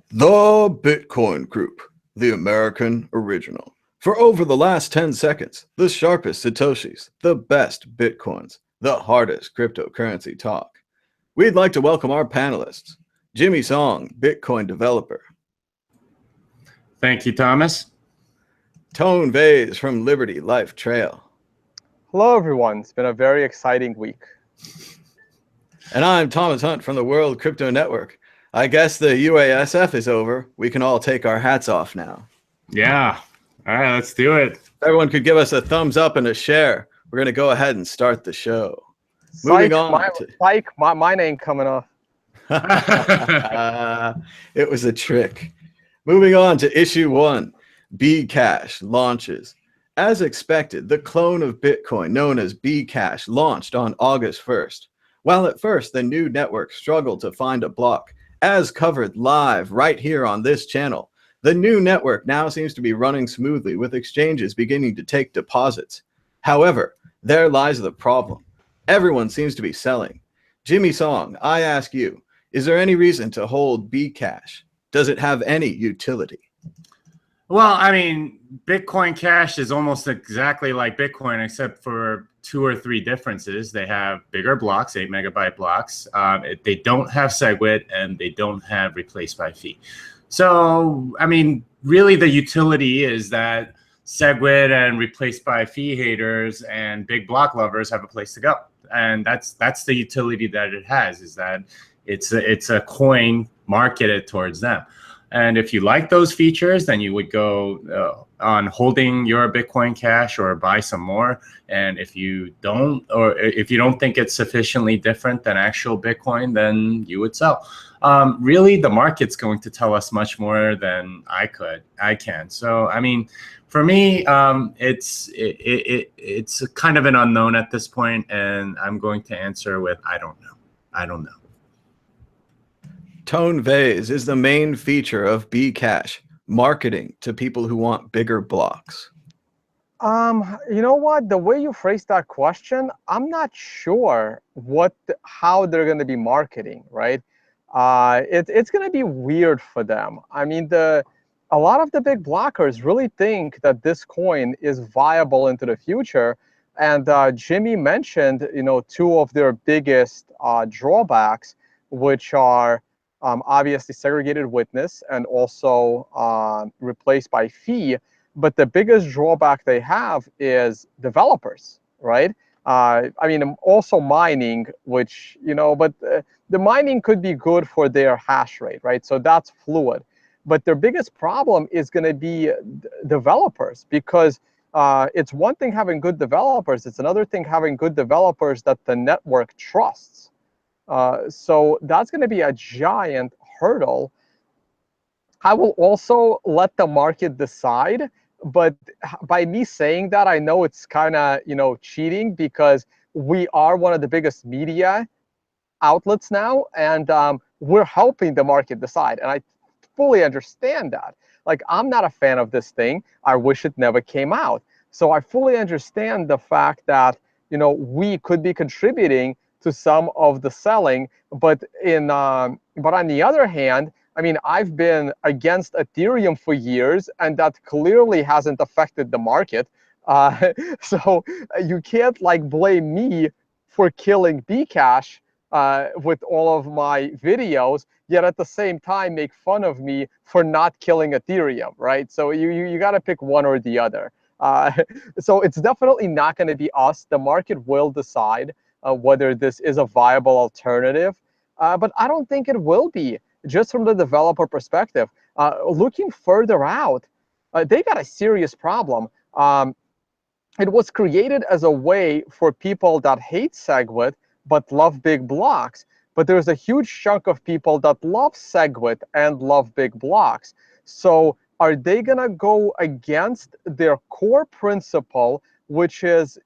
The Bitcoin Group, the American original. For over the last 10 seconds, the sharpest Satoshis, the best Bitcoins, the hardest cryptocurrency talk. We'd like to welcome our panelists, Jimmy Song, Bitcoin developer. Thank you, Thomas. Tone Vase from Liberty Life Trail. Hello, everyone. It's been a very exciting week. And I'm Thomas Hunt from the World Crypto Network. I guess the UASF is over. We can all take our hats off now. Yeah. All right, let's do it. If everyone could give us a thumbs up and a share, we're going to go ahead and start the show. Psych, mine ain't coming off. It was a trick. Moving on to issue 1, BCash launches. As expected, the clone of Bitcoin known as BCash launched on August 1st. While at first the new network struggled to find a block, as covered live right here on this channel, the new network now seems to be running smoothly with exchanges beginning to take deposits. However, there lies the problem. Everyone seems to be selling. Jimmy Song, I ask you, is there any reason to hold BCash? Does it have any utility? Well, I mean, Bitcoin Cash is almost exactly like Bitcoin, except for 2 or 3 differences. They have bigger blocks, 8 megabyte blocks. They don't have SegWit, and they don't have replace by fee. So, I mean, really the utility is that SegWit and replace by fee haters and big block lovers have a place to go. And that's the utility that it has, is that it's a coin marketed towards them. And if you like those features, then you would go on holding your Bitcoin Cash or buy some more. And if you don't, or if you don't think it's sufficiently different than actual Bitcoin, then you would sell. Really, the market's going to tell us much more than I can. So, I mean, for me, it's kind of an unknown at this point, and I'm going to answer with I don't know. I don't know. Tone Vase is the main feature of BCash, marketing to people who want bigger blocks. You know what? The way you phrased that question, I'm not sure how they're going to be marketing, right? It's going to be weird for them. I mean, a lot of the big blockers really think that this coin is viable into the future. And Jimmy mentioned, 2 of their biggest drawbacks, which are obviously segregated witness and also replaced by fee. But the biggest drawback they have is developers, right? I mean, also mining, which, but the mining could be good for their hash rate, right? So that's fluid. But their biggest problem is going to be developers, because it's one thing having good developers. It's another thing having good developers that the network trusts. So that's going to be a giant hurdle. I will also let the market decide, but by me saying that, I know it's kind of, cheating, because we are one of the biggest media outlets now, and we're helping the market decide. And I fully understand that. Like, I'm not a fan of this thing. I wish it never came out. So I fully understand the fact that, we could be contributing to some of the selling, but on the other hand, I mean, I've been against Ethereum for years, and that clearly hasn't affected the market. So you can't blame me for killing BCash with all of my videos, yet at the same time make fun of me for not killing Ethereum, right? So you got to pick one or the other. So it's definitely not going to be us. The market will decide whether this is a viable alternative. But I don't think it will be, just from the developer perspective. Looking further out, they got a serious problem. It was created as a way for people that hate SegWit but love big blocks. But there's a huge chunk of people that love SegWit and love big blocks. So are they going to go against their core principle, which is,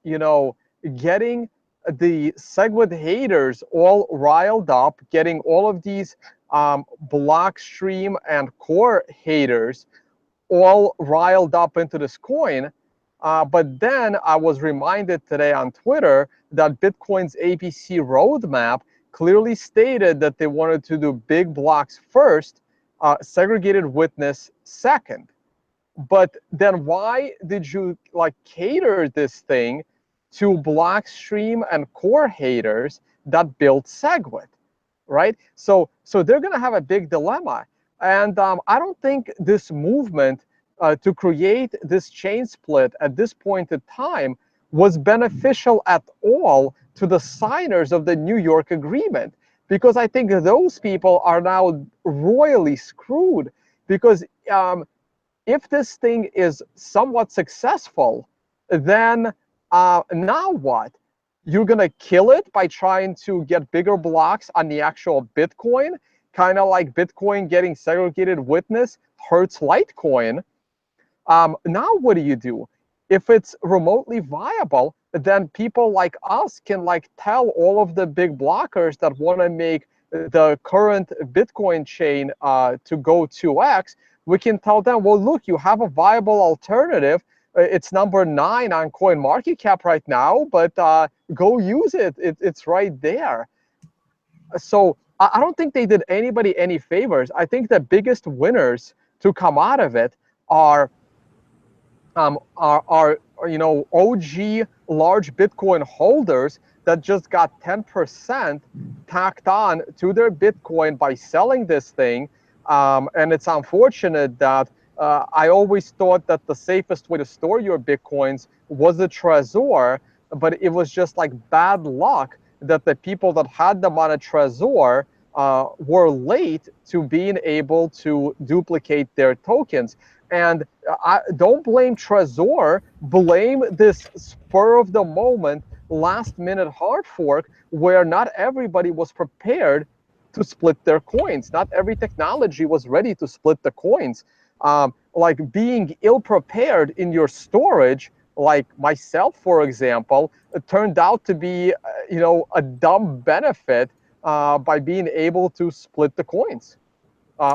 getting the SegWit haters all riled up, getting all of these Blockstream and core haters all riled up into this coin? But then I was reminded today on Twitter that Bitcoin's ABC roadmap clearly stated that they wanted to do big blocks first, segregated witness second. But then why did you like cater this thing to Blockstream and core haters that built SegWit, right? So they're going to have a big dilemma. And I don't think this movement to create this chain split at this point in time was beneficial at all to the signers of the New York agreement, because I think those people are now royally screwed. Because if this thing is somewhat successful, then now what? You're going to kill it by trying to get bigger blocks on the actual Bitcoin, kind of like Bitcoin getting segregated witness hurts Litecoin. Now what do? If it's remotely viable, then people like us can like tell all of the big blockers that want to make the current Bitcoin chain to go 2x, we can tell them, well, look, you have a viable alternative. It's number 9 on CoinMarketCap right now, but go use it. It's right there. So I don't think they did anybody any favors. I think the biggest winners to come out of it are you know, OG large Bitcoin holders that just got 10% tacked on to their Bitcoin by selling this thing. And it's unfortunate that I always thought that the safest way to store your Bitcoins was a Trezor, but it was just like bad luck that the people that had them on a Trezor were late to being able to duplicate their tokens. And I don't blame Trezor, blame this spur of the moment, last minute hard fork where not everybody was prepared to split their coins. Not every technology was ready to split the coins. Like being ill prepared in your storage, like myself, for example, it turned out to be, you know, a dumb benefit by being able to split the coins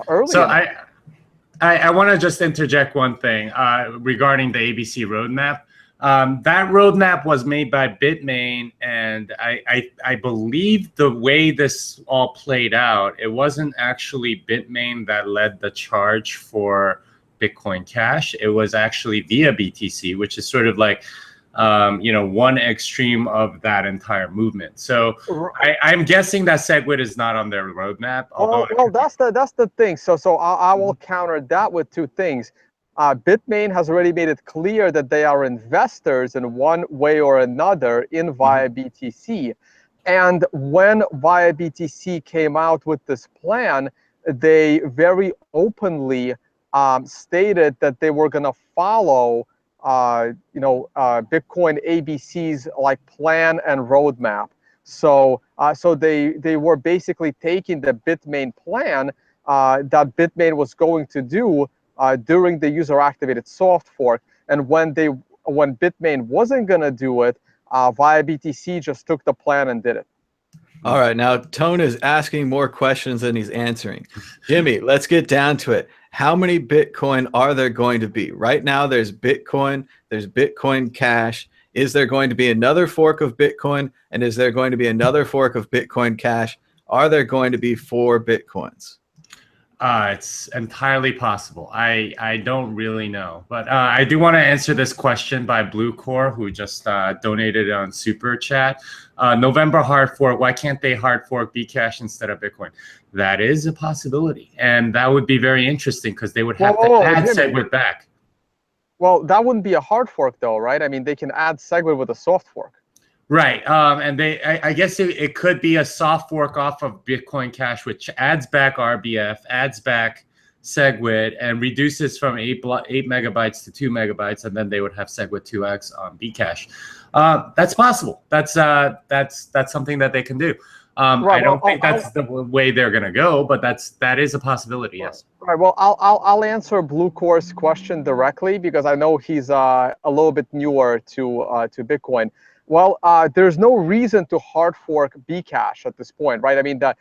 early. So I want to just interject one thing regarding the ABC roadmap. That roadmap was made by Bitmain, and I believe the way this all played out, it wasn't actually Bitmain that led the charge for Bitcoin Cash. It was actually via BTC, which is sort of like you know, one extreme of that entire movement. So I'm guessing that SegWit is not on their roadmap. Well, that's the thing. So I will counter that with two things. Bitmain has already made it clear that they are investors in one way or another in Via BTC. And when Via BTC came out with this plan, they very openly stated that they were going to follow you know, Bitcoin ABC's like plan and roadmap. So they were basically taking the Bitmain plan that Bitmain was going to do during the user activated soft fork. And when Bitmain wasn't going to do it, Via BTC just took the plan and did it. All right, now Tone is asking more questions than he's answering. Jimmy, let's get down to it. How many Bitcoin are there going to be? Right now, there's Bitcoin, there's Bitcoin Cash. Is there going to be another fork of Bitcoin? And is there going to be another fork of Bitcoin Cash? Are there going to be 4 Bitcoins? It's entirely possible. I don't really know, but I do want to answer this question by Blue Core, who just donated on Super Chat. November hard fork. Why can't they hard fork BCash instead of Bitcoin? That is a possibility, and that would be very interesting because they would have to add SegWit back. Well, that wouldn't be a hard fork, though, right? I mean, they can add SegWit with a soft fork. Right, and I guess it could be a soft fork off of Bitcoin Cash, which adds back RBF, adds back SegWit, and reduces from 8 megabytes to 2 megabytes, and then they would have SegWit 2x on BCash. That's possible. That's something that they can do. Right, I don't think that's the way they're going to go, but that is a possibility. Yes. Right. Well, I'll answer Blue Core's question directly because I know he's a little bit newer to Bitcoin. Well, there's no reason to hard fork BCash at this point, right? I mean, the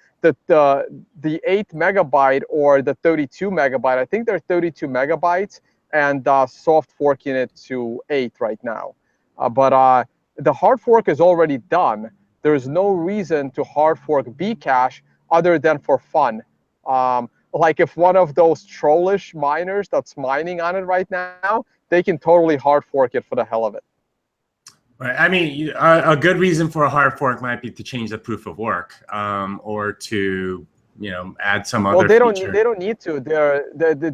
8 megabyte or the 32 megabyte, I think they're 32 megabytes and soft forking it to 8 right now. But the hard fork is already done. There's no reason to hard fork BCash other than for fun. like if one of those trollish miners that's mining on it right now, they can totally hard fork it for the hell of it. Right. I mean, a good reason for a hard fork might be to change the proof of work, or to add some other feature. They don't need to.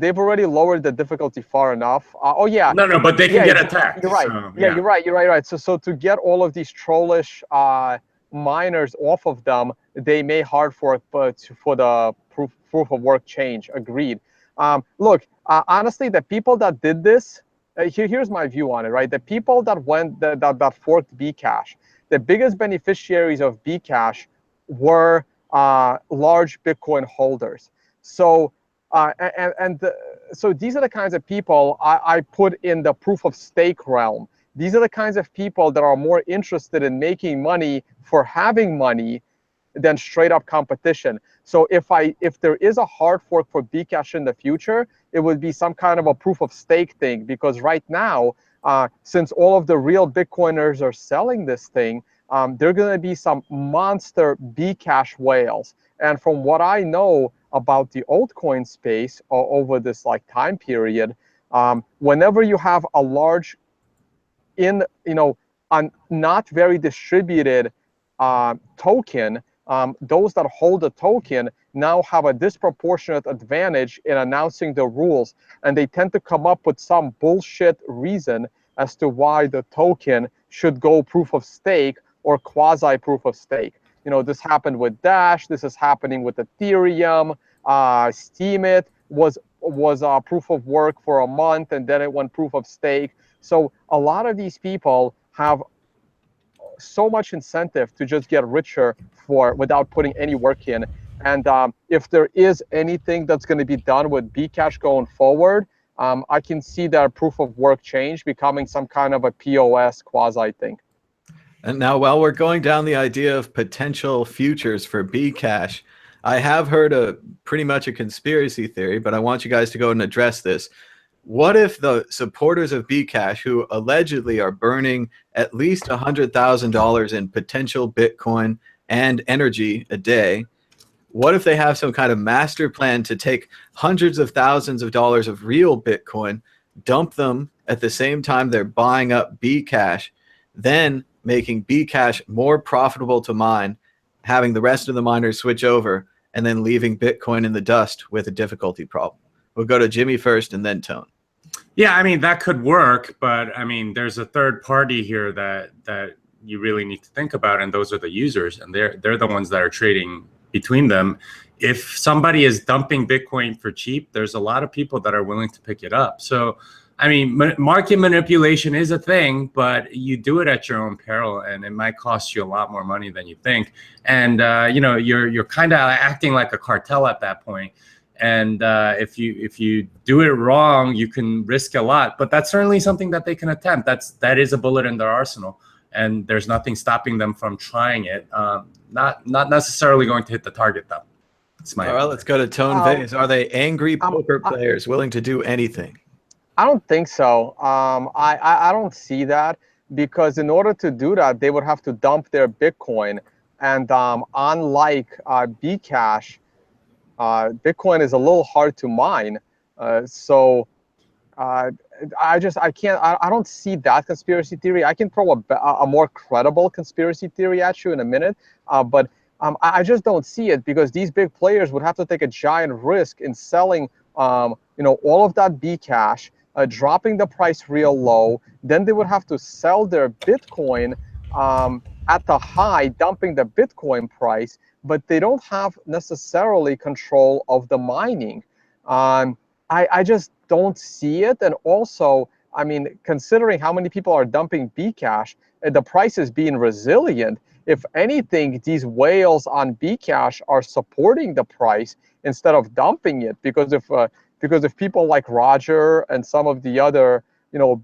They've already lowered the difficulty far enough. Oh yeah. No, but they can get attacked. You're right. So, yeah, you're right. So to get all of these trollish miners off of them, they may hard fork, but for the proof of work change. Agreed. Look, honestly, the people that did this. Here's my view on it, right? The people that that forked BCash, the biggest beneficiaries of BCash were large Bitcoin holders. So so these are the kinds of people I put in the proof of stake realm. These are the kinds of people that are more interested in making money for having money than straight up competition. So if there is a hard fork for BCash in the future, it would be some kind of a proof of stake thing, because right now, since all of the real Bitcoiners are selling this thing, there are going to be some monster BCash whales. And from what I know about the altcoin space over this time period, whenever you have a large a not very distributed token, those that hold the token now have a disproportionate advantage in announcing the rules, and they tend to come up with some bullshit reason as to why the token should go proof of stake or quasi proof of stake. This happened with Dash. This is happening with Ethereum. Steemit was proof of work for a month, and then it went proof of stake. So a lot of these people have so much incentive to just get richer without putting any work in. And if there is anything that's going to be done with BCash going forward, I can see that proof of work change becoming some kind of a POS quasi thing. And now, while we're going down the idea of potential futures for BCash, I have heard pretty much a conspiracy theory, but I want you guys to go and address this. What if the supporters of BCash, who allegedly are burning at least $100,000 in potential Bitcoin and energy a day, what if they have some kind of master plan to take hundreds of thousands of dollars of real Bitcoin, dump them at the same time they're buying up BCash, then making BCash more profitable to mine, having the rest of the miners switch over, and then leaving Bitcoin in the dust with a difficulty problem? We'll go to Jimmy first and then Tone. Yeah, I mean, that could work, but I mean, there's a third party here that you really need to think about, and those are the users, and they're the ones that are trading between them. If somebody is dumping Bitcoin for cheap, there's a lot of people that are willing to pick it up. So, I mean, market manipulation is a thing, but you do it at your own peril, and it might cost you a lot more money than you think. And you're kind of acting like a cartel at that point. And if you do it wrong, you can risk a lot. But that's certainly something that they can attempt. That is a bullet in their arsenal, and there's nothing stopping them from trying it. Not necessarily going to hit the target though. All right, let's go to Tone Vase. Are they angry poker players willing to do anything? I don't think so. I don't see that, because in order to do that, they would have to dump their Bitcoin. And unlike BCash, Bitcoin is a little hard to mine. So I don't see that conspiracy theory. I can throw a more credible conspiracy theory at you in a minute, but I just don't see it, because these big players would have to take a giant risk in selling all of that BCash, dropping the price real low. Then they would have to sell their Bitcoin at the high, dumping the Bitcoin price, but they don't have necessarily control of the mining. I just don't see it. And also, I mean, considering how many people are dumping BCash, the price is being resilient. If anything, these whales on BCash are supporting the price instead of dumping it, because if people like Roger and some of the other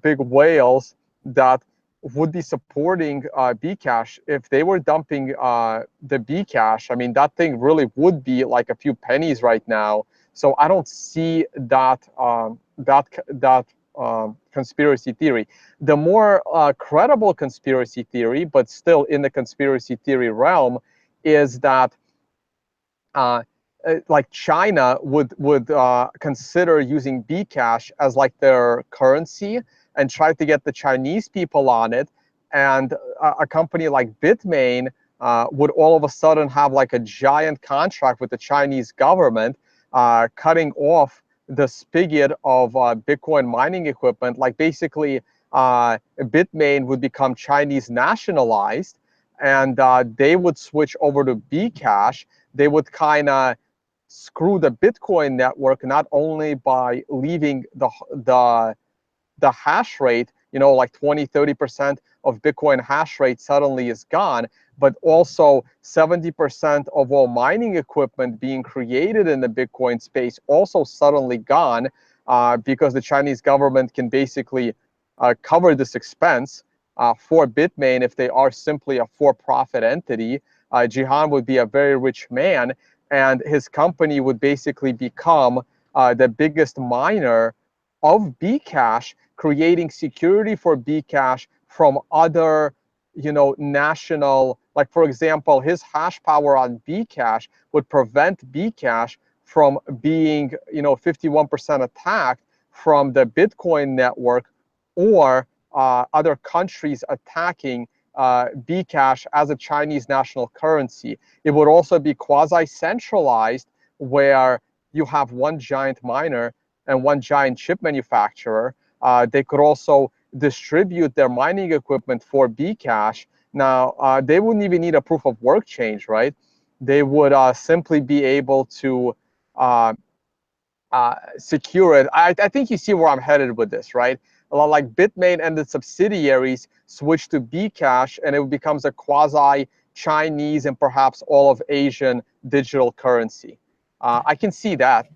big whales that would be supporting BCash, if they were dumping the BCash, I mean, that thing really would be like a few pennies right now. So I don't see that conspiracy theory. The more credible conspiracy theory, but still in the conspiracy theory realm, is that like China would consider using BCash as like their currency and try to get the Chinese people on it, and a company like Bitmain would all of a sudden have like a giant contract with the Chinese government, cutting off the spigot of Bitcoin mining equipment. Like basically, Bitmain would become Chinese nationalized, and they would switch over to BCash. They would kind of screw the Bitcoin network, not only by leaving the hash rate, like 20-30% of Bitcoin hash rate suddenly is gone, but also 70% of all mining equipment being created in the Bitcoin space also suddenly gone, because the Chinese government can basically cover this expense for Bitmain if they are simply a for-profit entity. Jihan would be a very rich man, and his company would basically become the biggest miner of BCash, creating security for BCash from other, national, like for example, his hash power on BCash would prevent BCash from being, 51% attacked from the Bitcoin network or other countries attacking BCash as a Chinese national currency. It would also be quasi-centralized, where you have one giant miner and one giant chip manufacturer. They could also distribute their mining equipment for BCash. Now, they wouldn't even need a proof of work change, right? They would simply be able to secure it. I think you see where I'm headed with this, right? A lot like Bitmain and the subsidiaries switch to BCash, and it becomes a quasi-Chinese and perhaps all of Asian digital currency. I can see that.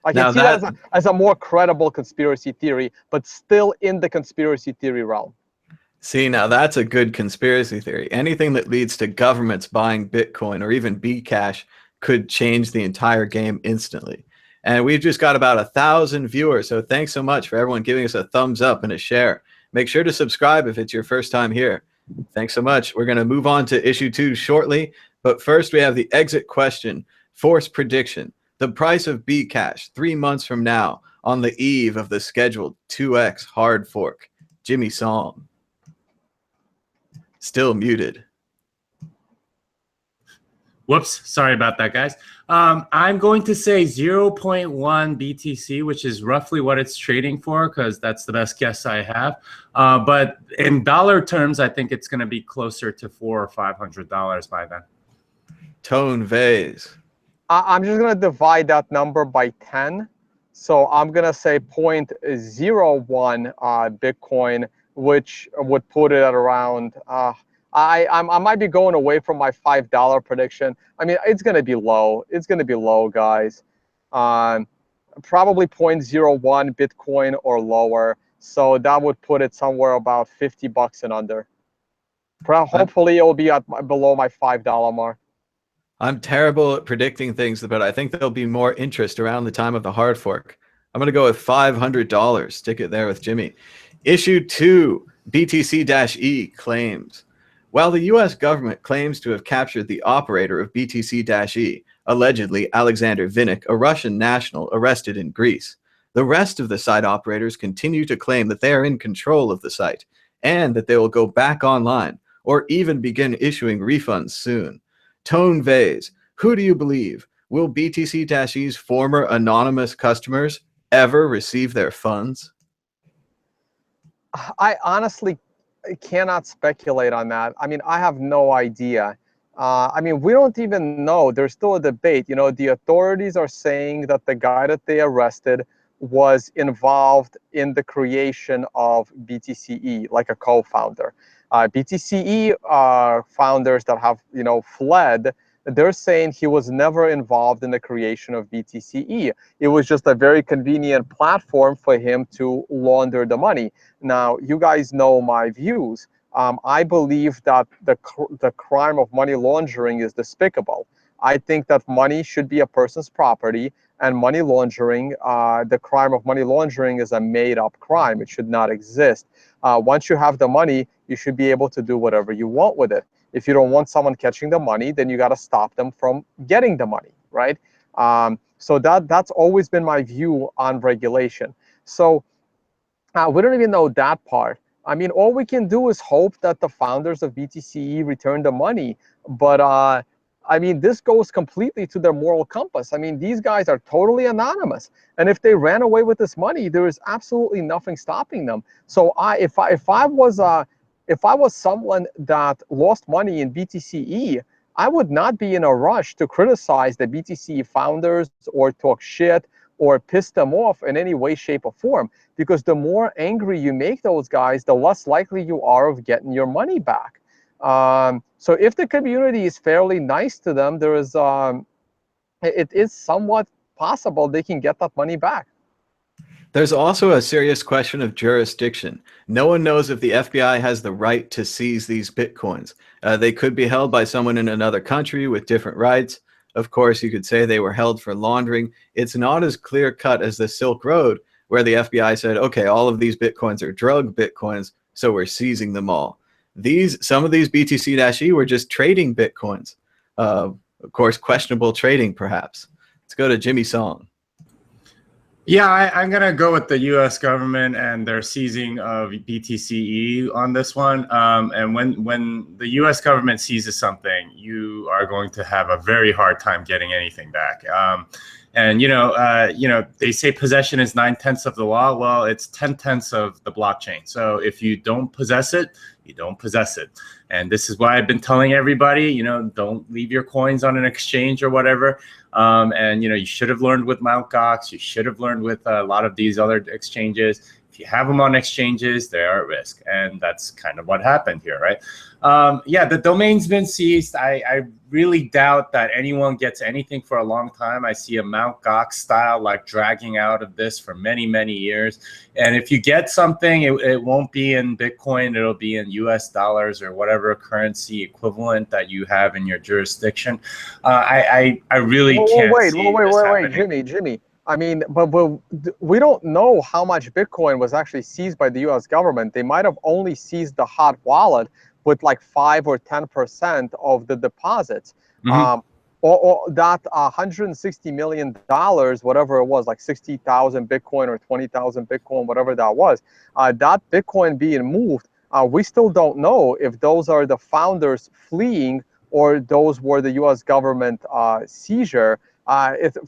I can see that as a more credible conspiracy theory, but still in the conspiracy theory realm. See, now that's a good conspiracy theory. Anything that leads to governments buying Bitcoin or even BCash could change the entire game instantly. And we've just got about 1,000 viewers. So thanks so much for everyone giving us a thumbs up and a share. Make sure to subscribe if it's your first time here. Thanks so much. We're going to move on to issue 2 shortly. But first, we have the exit question, force prediction. The price of BCash 3 months from now on the eve of the scheduled 2x hard fork. Jimmy Song. Still muted. Whoops, sorry about that, guys. I'm going to say 0.1 BTC, which is roughly what it's trading for, because that's the best guess I have. But in dollar terms, I think it's going to be closer to $400 or $500 by then. Tone Vase. I'm just going to divide that number by 10. So I'm going to say 0.01 Bitcoin, which would put it at around... I might be going away from my $5 prediction. I mean, it's going to be low. It's going to be low, guys. Probably 0.01 Bitcoin or lower. So that would put it somewhere about $50 and under. Hopefully, it will be at below my $5 mark. I'm terrible at predicting things, but I think there'll be more interest around the time of the hard fork. I'm going to go with $500. Stick it there with Jimmy. Issue 2, BTC-e Claims. While the U.S. government claims to have captured the operator of BTC-e, allegedly Alexander Vinnik, a Russian national arrested in Greece, the rest of the site operators continue to claim that they are in control of the site and that they will go back online or even begin issuing refunds soon. Tone Vase, who do you believe? Will BTC-e's former anonymous customers ever receive their funds? I honestly cannot speculate on that. I mean, I have no idea. I mean, we don't even know. There's still a debate. The authorities are saying that the guy that they arrested was involved in the creation of BTCE, like a co-founder. BTCE founders that have, fled, they're saying he was never involved in the creation of BTCE. It was just a very convenient platform for him to launder the money. Now, you guys know my views. I believe that the crime of money laundering is despicable. I think that money should be a person's property, and money laundering, the crime of money laundering is a made-up crime. It should not exist. Once you have the money, you should be able to do whatever you want with it. If you don't want someone catching the money, then you got to stop them from getting the money, right? So that's always been my view on regulation. So we don't even know that part. I mean, all we can do is hope that the founders of BTCE return the money. But I mean, this goes completely to their moral compass. I mean, these guys are totally anonymous, and if they ran away with this money, there is absolutely nothing stopping them. So if I was someone that lost money in BTCE, I would not be in a rush to criticize the BTCE founders or talk shit or piss them off in any way, shape, or form. Because the more angry you make those guys, the less likely you are of getting your money back. So if the community is fairly nice to them, there is it is somewhat possible they can get that money back. There's also a serious question of jurisdiction. No one knows if the FBI has the right to seize these Bitcoins. They could be held by someone in another country with different rights. Of course, you could say they were held for laundering. It's not as clear-cut as the Silk Road, where the FBI said, okay, all of these Bitcoins are drug Bitcoins, so we're seizing them all. Some of these BTC-e were just trading Bitcoins. Of course, questionable trading, perhaps. Let's go to Jimmy Song. Yeah, I'm going to go with the U.S. government and their seizing of BTCE on this one. And when the U.S. government seizes something, you are going to have a very hard time getting anything back. And they say possession is 9/10 of the law. Well, it's 10/10 of the blockchain. So if you don't possess it, you don't possess it. And this is why I've been telling everybody, don't leave your coins on an exchange or whatever. And you should have learned with Mt. Gox. You should have learned with a lot of these other exchanges. If you have them on exchanges, they are at risk. And that's kind of what happened here, right? Yeah, the domain's been seized. I really doubt that anyone gets anything for a long time. I see a Mt. Gox style like dragging out of this for many, many years. And if you get something, it won't be in Bitcoin. It'll be in US dollars or whatever currency equivalent that you have in your jurisdiction. I really can't see this happening. Jimmy. I mean, but we don't know how much Bitcoin was actually seized by the U.S. government. They might have only seized the hot wallet with like 5 or 10% of the deposits. Mm-hmm. Or that $160 million, whatever it was, like 60,000 Bitcoin or 20,000 Bitcoin, whatever that was, that Bitcoin being moved, we still don't know if those are the founders fleeing or those were the U.S. government seizure.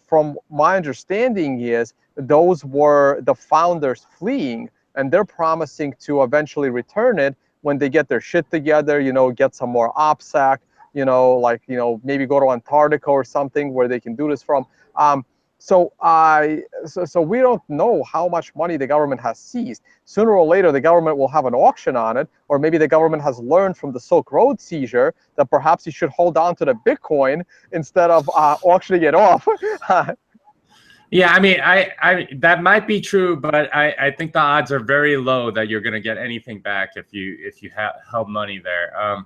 From my understanding is those were the founders fleeing, and they're promising to eventually return it when they get their shit together, get some more OPSEC, maybe go to Antarctica or something where they can do this from. So we don't know how much money the government has seized. Sooner or later, the government will have an auction on it, or maybe the government has learned from the Silk Road seizure that perhaps you should hold on to the Bitcoin instead of auctioning it off. Yeah, I mean, I that might be true, but I think the odds are very low that you're going to get anything back if you held money there.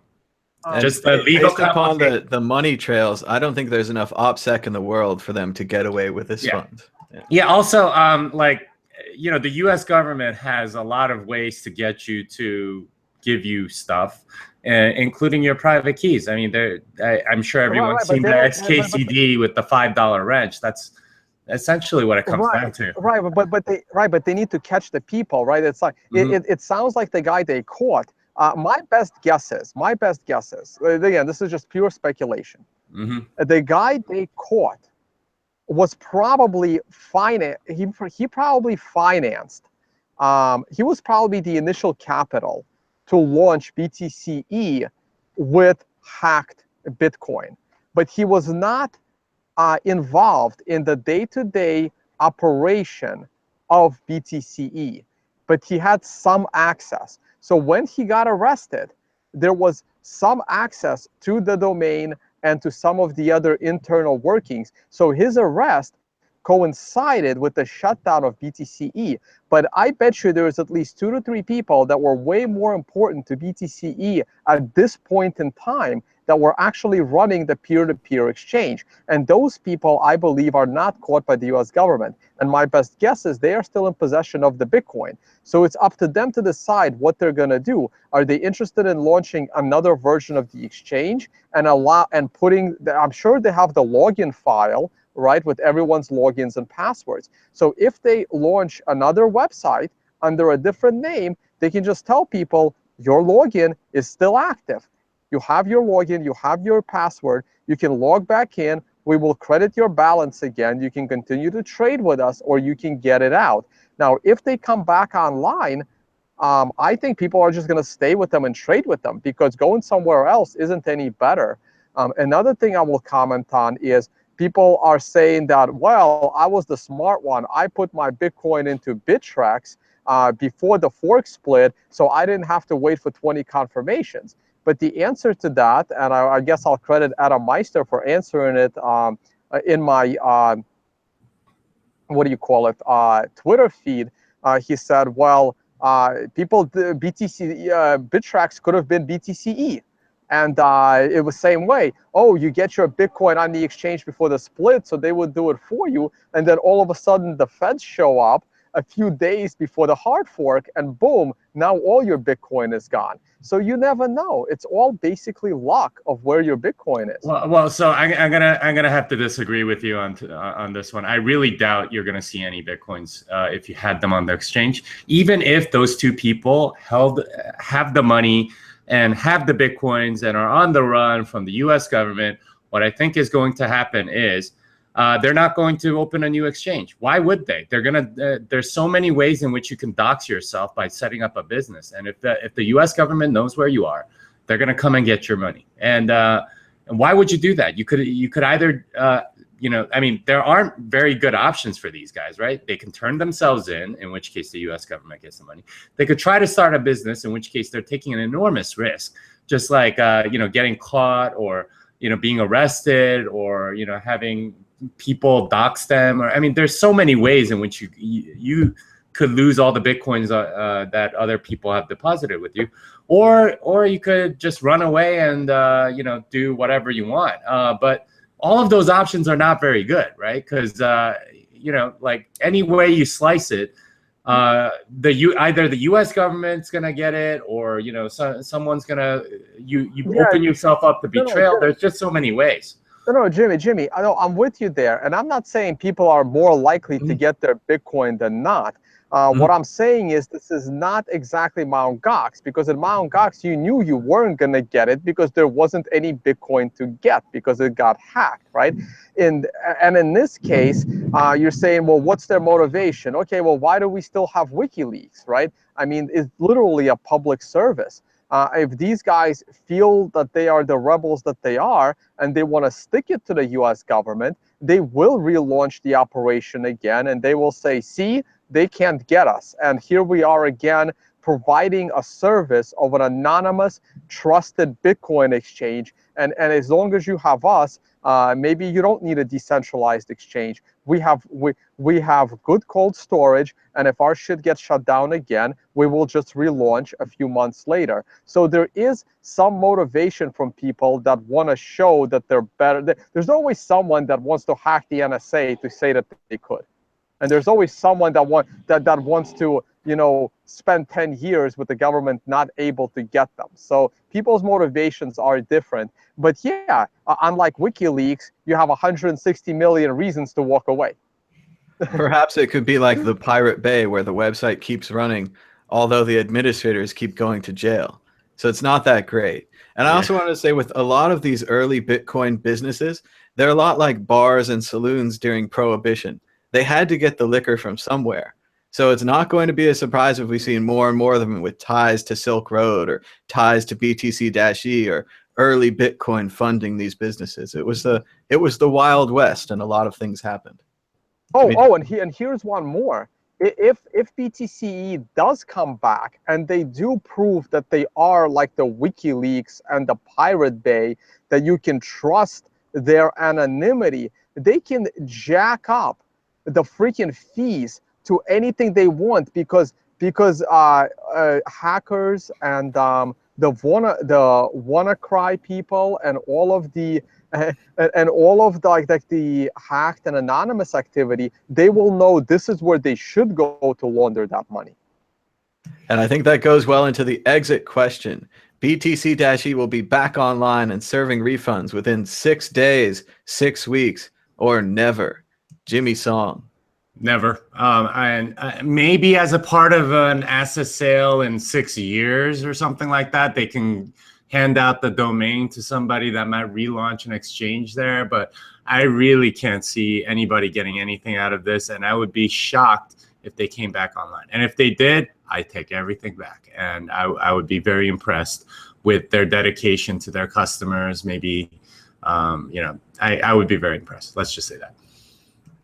Just the legal based upon the money trails, I don't think there's enough OPSEC in the world for them to get away with this fund. Yeah. Also, the U.S. government has a lot of ways to get you to give you stuff, including your private keys. I mean, I'm sure everyone's seen the XKCD with the $5 wrench. That's essentially what it comes down to. But they need to catch the people, right? It's like it sounds like the guy they caught. My best guesses, again, this is just pure speculation. The guy they caught was probably he probably financed. He was probably the initial capital to launch BTCE with hacked Bitcoin, but he was not involved in the day-to-day operation of BTCE, but he had some access. So when he got arrested, there was some access to the domain and to some of the other internal workings. So his arrest coincided with the shutdown of BTCE. But I bet you there's at least 2 to 3 people that were way more important to BTCE at this point in time that were actually running the peer-to-peer exchange. And those people, I believe, are not caught by the US government. And my best guess is they are still in possession of the Bitcoin. So it's up to them to decide what they're going to do. Are they interested in launching another version of the exchange and putting, I'm sure they have the login file right, with everyone's logins and passwords. So if they launch another website under a different name, they can just tell people your login is still active. You have your login, you have your password, you can log back in, we will credit your balance again, you can continue to trade with us, or you can get it out. Now, if they come back online, I think people are just going to stay with them and trade with them, because going somewhere else isn't any better. Another thing I will comment on is people are saying that, well, I was the smart one. I put my Bitcoin into Bittrex before the fork split, so I didn't have to wait for 20 confirmations. But the answer to that, and I guess I'll credit Adam Meister for answering it in my, what do you call it, Twitter feed. He said, well, Bittrex could have been BTCE. And it was same way. Oh, you get your Bitcoin on the exchange before the split, so they would do it for you. And then all of a sudden, the feds show up a few days before the hard fork, and boom, now all your Bitcoin is gone. So you never know. It's all basically luck of where your Bitcoin is. Well, so I'm gonna have to disagree with you on this one. I really doubt you're gonna see any Bitcoins if you had them on the exchange, even if those two people have the money and have the Bitcoins and are on the run from the U.S. government. What I think is going to happen is they're not going to open a new exchange. Why would they? They're gonna. There's so many ways in which you can dox yourself by setting up a business, and if the U.S. government knows where you are, they're gonna come and get your money. And why would you do that? You could either I mean, there aren't very good options for these guys, right? They can turn themselves in which case the U.S. government gets the money. They could try to start a business, in which case they're taking an enormous risk, just like getting caught, or being arrested, or having people dox them. Or I mean, there's so many ways in which you could lose all the Bitcoins that other people have deposited with you, or you could just run away and do whatever you want. But all of those options are not very good, right? Because like any way you slice it, either the U.S. government's gonna get it, or someone's gonna open yourself up to betrayal. There's just so many ways. No, Jimmy, I know, I'm with you there, and I'm not saying people are more likely to get their Bitcoin than not. What I'm saying is this is not exactly Mt. Gox, because in Mt. Gox you knew you weren't going to get it because there wasn't any Bitcoin to get because it got hacked, right? And in this case, you're saying, well, what's their motivation? Okay, well, why do we still have WikiLeaks, right? I mean, it's literally a public service. If these guys feel that they are the rebels that they are, and they want to stick it to the U.S. government, they will relaunch the operation again, and they will say, see, they can't get us. And here we are again, providing a service of an anonymous, trusted Bitcoin exchange. And as long as you have us, maybe you don't need a decentralized exchange. We have good cold storage, and if our shit gets shut down again, we will just relaunch a few months later. So there is some motivation from people that want to show that they're better. There's always someone that wants to hack the NSA to say that they could. And there's always someone that wants to, spend 10 years with the government not able to get them. So people's motivations are different. But yeah, unlike WikiLeaks, you have 160 million reasons to walk away. Perhaps it could be like the Pirate Bay, where the website keeps running, although the administrators keep going to jail. So it's not that great. And I also want to say, with a lot of these early Bitcoin businesses, they're a lot like bars and saloons during Prohibition. They had to get the liquor from somewhere. So it's not going to be a surprise if we see more and more of them with ties to Silk Road or ties to BTC-e or early Bitcoin funding these businesses. It was the Wild West, and a lot of things happened. And here's one more. If BTCE does come back and they do prove that they are like the WikiLeaks and the Pirate Bay, that you can trust their anonymity, they can jack up the freaking fees to anything they want, because hackers and the WannaCry people and all of the the hacked and anonymous activity, they will know this is where they should go to launder that money. And I think that goes well into the exit question. BTC-e will be back online and serving refunds within 6 days, 6 weeks, or never? Jimmy Song. Never. And maybe as a part of an asset sale in 6 years or something like that, they can hand out the domain to somebody that might relaunch an exchange there. But I really can't see anybody getting anything out of this. And I would be shocked if they came back online. And if they did, I take everything back. And I would be very impressed with their dedication to their customers. Maybe, I would be very impressed. Let's just say that.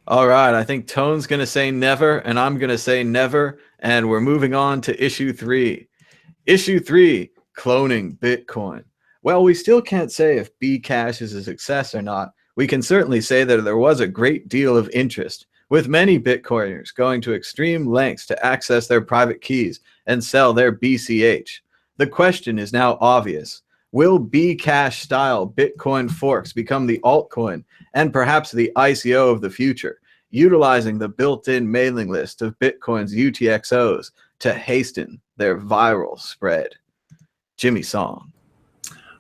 All right, I think Tone's going to say never, and I'm going to say never, and we're moving on to issue 3. Issue 3, cloning Bitcoin. Well, we still can't say if BCash is a success or not. We can certainly say that there was a great deal of interest, with many Bitcoiners going to extreme lengths to access their private keys and sell their BCH. The question is now obvious. Will BCash-style Bitcoin forks become the altcoin and perhaps the ICO of the future, utilizing the built-in mailing list of Bitcoin's UTXOs to hasten their viral spread? Jimmy Song.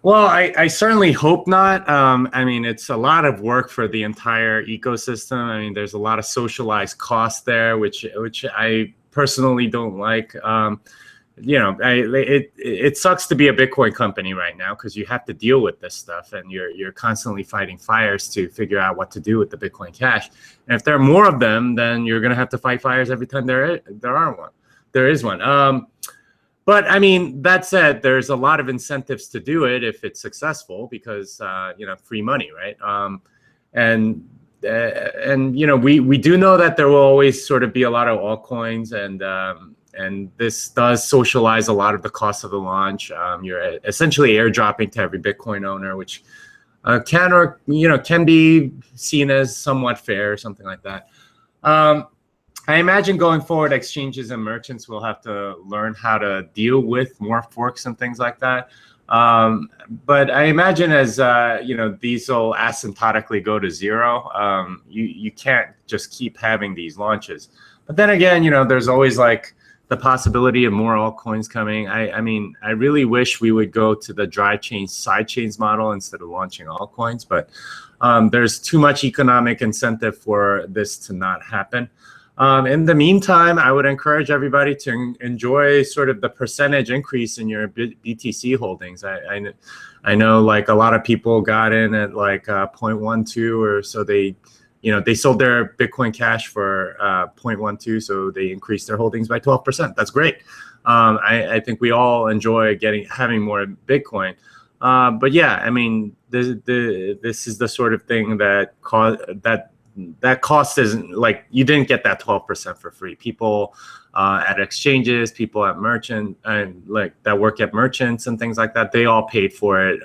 Well, I certainly hope not. I mean, it's a lot of work for the entire ecosystem. I mean, there's a lot of socialized costs there, which I personally don't like. It sucks to be a Bitcoin company right now because you have to deal with this stuff and you're constantly fighting fires to figure out what to do with the Bitcoin Cash. And if there are more of them, then you're going to have to fight fires every time there is one. But I mean, that said, there's a lot of incentives to do it if it's successful because free money, right? And we do know that there will always sort of be a lot of altcoins, and this does socialize a lot of the cost of the launch. You're essentially airdropping to every Bitcoin owner, which can be seen as somewhat fair or something like that. I imagine going forward, exchanges and merchants will have to learn how to deal with more forks and things like that. But I imagine as these will asymptotically go to zero. You can't just keep having these launches. But then again, there's always like the possibility of more altcoins coming. I mean, I really wish we would go to the dry chain side chains model instead of launching altcoins. But there's too much economic incentive for this to not happen. In the meantime, I would encourage everybody to enjoy sort of the percentage increase in your BTC holdings. I know like a lot of people got in at like 0.12 or so. They sold their Bitcoin Cash for 0.12, so they increased their holdings by 12%. That's great. I think we all enjoy having more Bitcoin. But yeah, I mean, this is the sort of thing that cost isn't like you didn't get that 12% for free. People at exchanges, people at merchant and like that work at merchants and things like that, they all paid for it,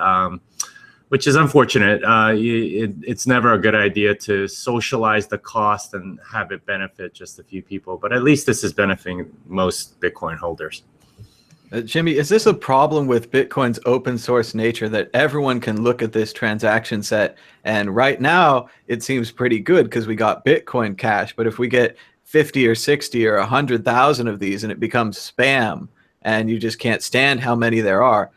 which is unfortunate. It's never a good idea to socialize the cost and have it benefit just a few people. But at least this is benefiting most Bitcoin holders. Jimmy, is this a problem with Bitcoin's open source nature that everyone can look at this transaction set? And right now, it seems pretty good because we got Bitcoin Cash. But if we get 50 or 60 or 100,000 of these and it becomes spam and you just can't stand how many there are,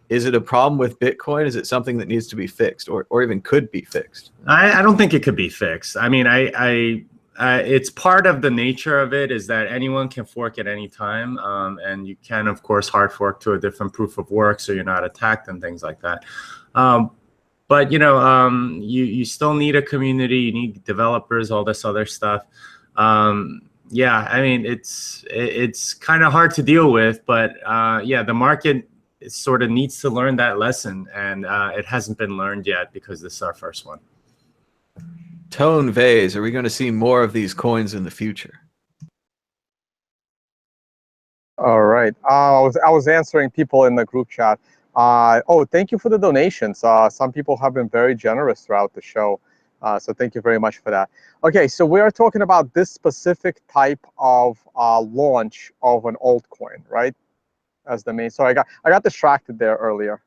is it a problem with Bitcoin? Is it something that needs to be fixed or even could be fixed? I don't think it could be fixed. I mean, it's part of the nature of it is that anyone can fork at any time. And you can, of course, hard fork to a different proof of work so you're not attacked and things like that. But, you still need a community. You need developers, all this other stuff. Yeah, I mean, it's kind of hard to deal with. But, yeah, the market sort of needs to learn that lesson. And it hasn't been learned yet because this is our first one. Tone Vase, are we going to see more of these coins in the future? All right. I was answering people in the group chat. Oh, thank you for the donations. Some people have been very generous throughout the show. So thank you very much for that. Okay, so we are talking about this specific type of launch of an altcoin, right? As the main. So I got distracted there earlier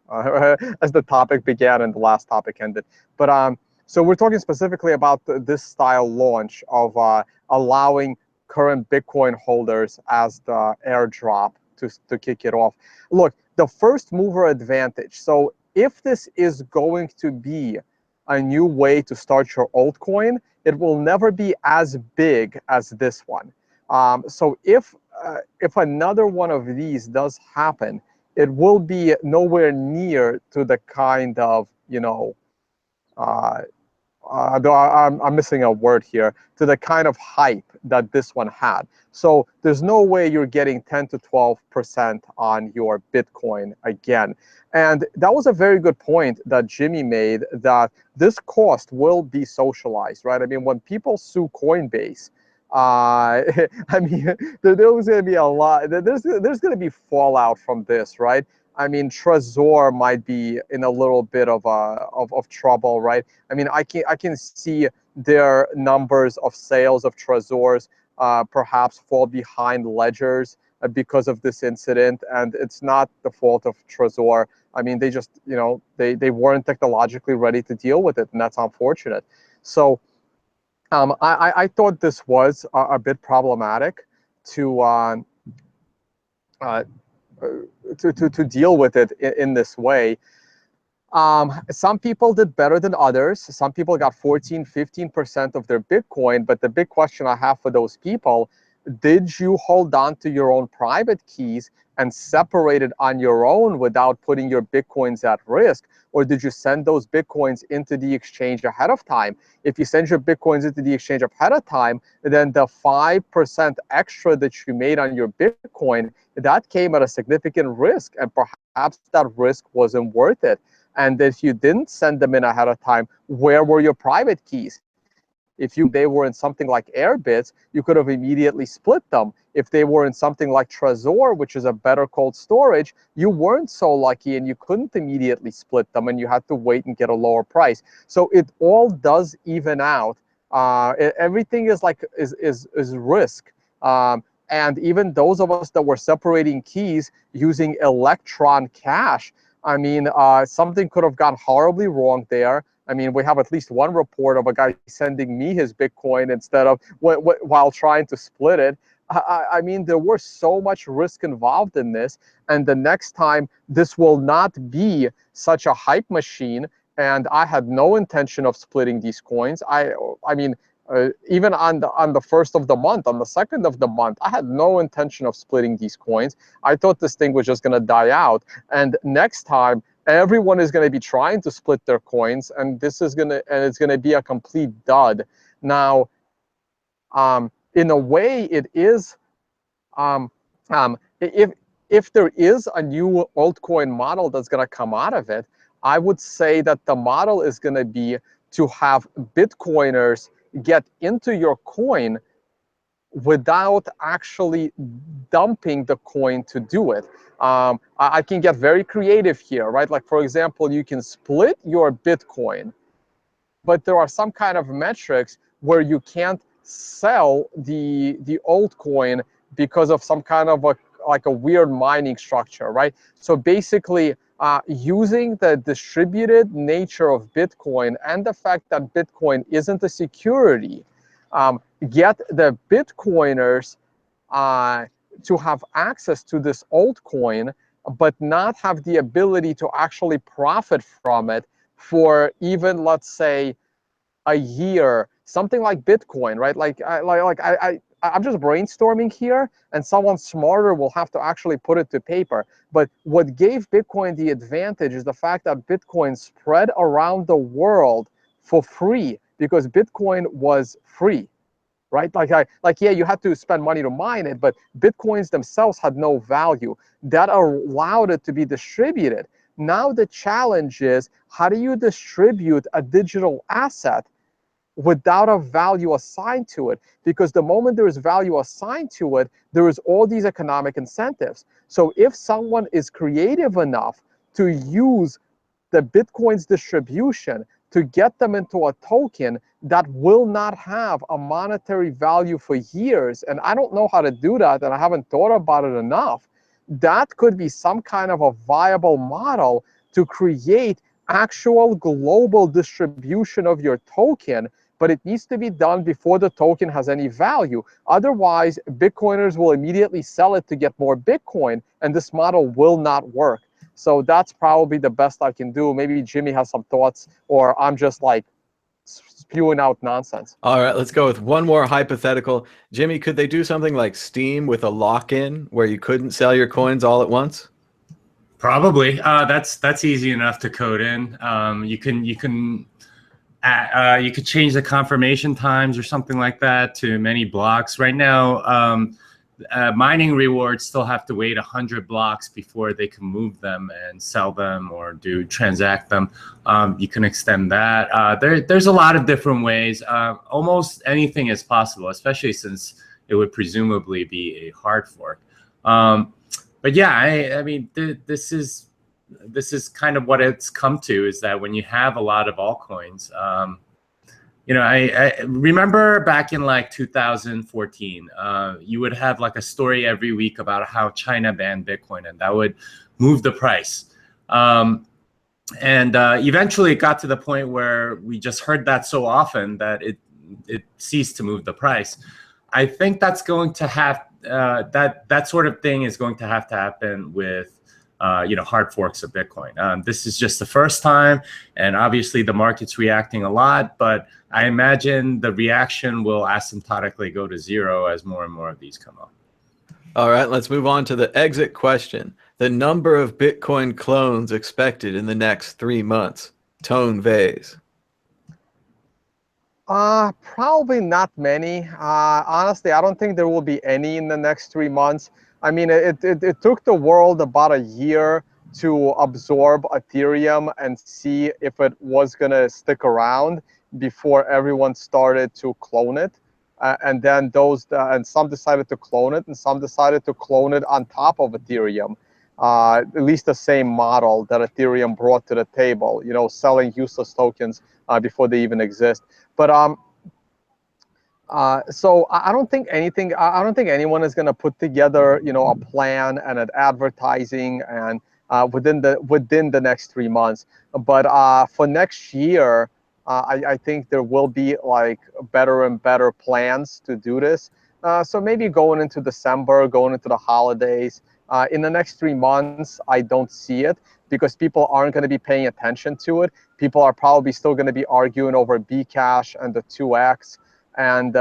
as the topic began and the last topic ended. But so we're talking specifically about this style launch of allowing current Bitcoin holders as the airdrop to kick it off. Look, the first mover advantage. So if this is going to be a new way to start your altcoin, it will never be as big as this one. So if another one of these does happen, it will be nowhere near to the kind of, though I'm missing a word here, to the kind of hype that this one had. So there's no way you're getting 10 to 12% on your Bitcoin again. And that was a very good point that Jimmy made, that this cost will be socialized, right? I mean, when people sue Coinbase, I mean, there's going to be a lot, there's going to be fallout from this, right? I mean, Trezor might be in a little bit of trouble, right? I mean, I can see their numbers of sales of Trezors perhaps fall behind Ledgers because of this incident, and it's not the fault of Trezor. I mean, they just, they weren't technologically ready to deal with it, and that's unfortunate. So I thought this was a bit problematic to deal with it in this way. Some people did better than others. Some people got 14, 15% of their Bitcoin. But the big question I have for those people, did you hold on to your own private keys and separate it on your own without putting your Bitcoins at risk? Or did you send those Bitcoins into the exchange ahead of time? If you send your Bitcoins into the exchange ahead of time, then the 5% extra that you made on your Bitcoin, that came at a significant risk, and perhaps that risk wasn't worth it. And if you didn't send them in ahead of time, where were your private keys? If they were in something like Airbits, you could have immediately split them. If they were in something like Trezor, which is a better cold storage, you weren't so lucky and you couldn't immediately split them, and you had to wait and get a lower price. So it all does even out. Everything is risk. And even those of us that were separating keys using Electron Cash, I mean, something could have gone horribly wrong there. I mean, we have at least one report of a guy sending me his Bitcoin instead of while trying to split it. I mean, there was so much risk involved in this. And the next time, this will not be such a hype machine. And I had no intention of splitting these coins. I mean, even on the first of the month, on the second of the month, I had no intention of splitting these coins. I thought this thing was just going to die out. And next time, everyone is going to be trying to split their coins, and it's going to be a complete dud. Now, in a way, it is. If there is a new altcoin model that's going to come out of it, I would say that the model is going to be to have Bitcoiners get into your coin without actually dumping the coin to do it. I can get very creative here, right? Like, for example, you can split your Bitcoin, but there are some kind of metrics where you can't sell the altcoin because of some kind of a weird mining structure, right? So basically, using the distributed nature of Bitcoin and the fact that Bitcoin isn't a security, get the Bitcoiners to have access to this altcoin, but not have the ability to actually profit from it for even, let's say, a year, something like Bitcoin, right? I'm just brainstorming here, and someone smarter will have to actually put it to paper. But what gave Bitcoin the advantage is the fact that Bitcoin spread around the world for free, because Bitcoin was free, right? Yeah, you had to spend money to mine it, but Bitcoins themselves had no value. That allowed it to be distributed. Now the challenge is, how do you distribute a digital asset without a value assigned to it? Because the moment there is value assigned to it, there is all these economic incentives. So if someone is creative enough to use the Bitcoin's distribution to get them into a token that will not have a monetary value for years, and I don't know how to do that, and I haven't thought about it enough, that could be some kind of a viable model to create actual global distribution of your token. But it needs to be done before the token has any value. Otherwise, Bitcoiners will immediately sell it to get more Bitcoin, and this model will not work. So that's probably the best I can do. Maybe Jimmy has some thoughts, or I'm just like spewing out nonsense. All right, let's go with one more hypothetical. Jimmy, could they do something like Steam with a lock-in where you couldn't sell your coins all at once? Probably. That's easy enough to code in. You could change the confirmation times or something like that to many blocks. Right now, mining rewards still have to wait 100 blocks before they can move them and sell them or transact them. You can extend that. There's a lot of different ways. Almost anything is possible, especially since it would presumably be a hard fork. But yeah, I mean, this is kind of what it's come to, is that when you have a lot of altcoins, you know, I remember back in like 2014, you would have like a story every week about how China banned Bitcoin, and that would move the price. Eventually it got to the point where we just heard that so often that it ceased to move the price. I think that's going to have that sort of thing is going to happen with you know, hard forks of Bitcoin. This is just the first time, and obviously the market's reacting a lot, but I imagine the reaction will asymptotically go to zero as more and more of these come up. All right, let's move on to the exit question. The number of Bitcoin clones expected in the next 3 months. Tone Vase. Probably not many. Honestly, I don't think there will be any in the next 3 months. I mean, it took the world about a year to absorb Ethereum and see if it was going to stick around before everyone started to clone it. And then and some decided to clone it, and some decided to clone it on top of Ethereum. At least the same model that Ethereum brought to the table, you know, selling useless tokens before they even exist. But so I don't think anything. I don't think anyone is going to put together, you know, a plan and an advertising and within the next 3 months. But for next year, I think there will be like better and better plans to do this. So maybe going into December, going into the holidays. In the next 3 months, I don't see it because people aren't going to be paying attention to it. People are probably still going to be arguing over BCash and the 2x, and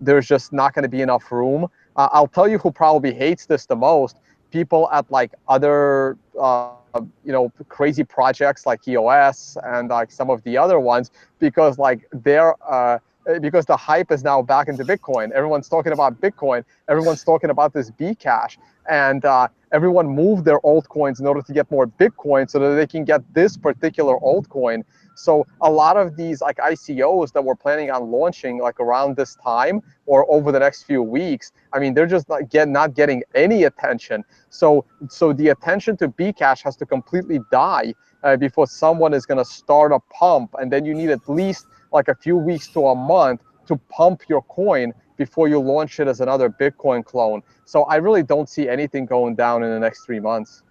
there's just not going to be enough room. I'll tell you who probably hates this the most. People at like other you know, crazy projects like EOS and like some of the other ones, because like because the hype is now back into Bitcoin. Everyone's talking about Bitcoin. Everyone's talking about this BCash, and everyone moved their altcoins in order to get more Bitcoin so that they can get this particular altcoin. So a lot of these like ICOs that we're planning on launching like around this time or over the next few weeks, I mean, they're just not getting any attention. So the attention to BCash has to completely die before someone is going to start a pump, and then you need at least like a few weeks to a month to pump your coin before you launch it as another Bitcoin clone. So I really don't see anything going down in the next 3 months.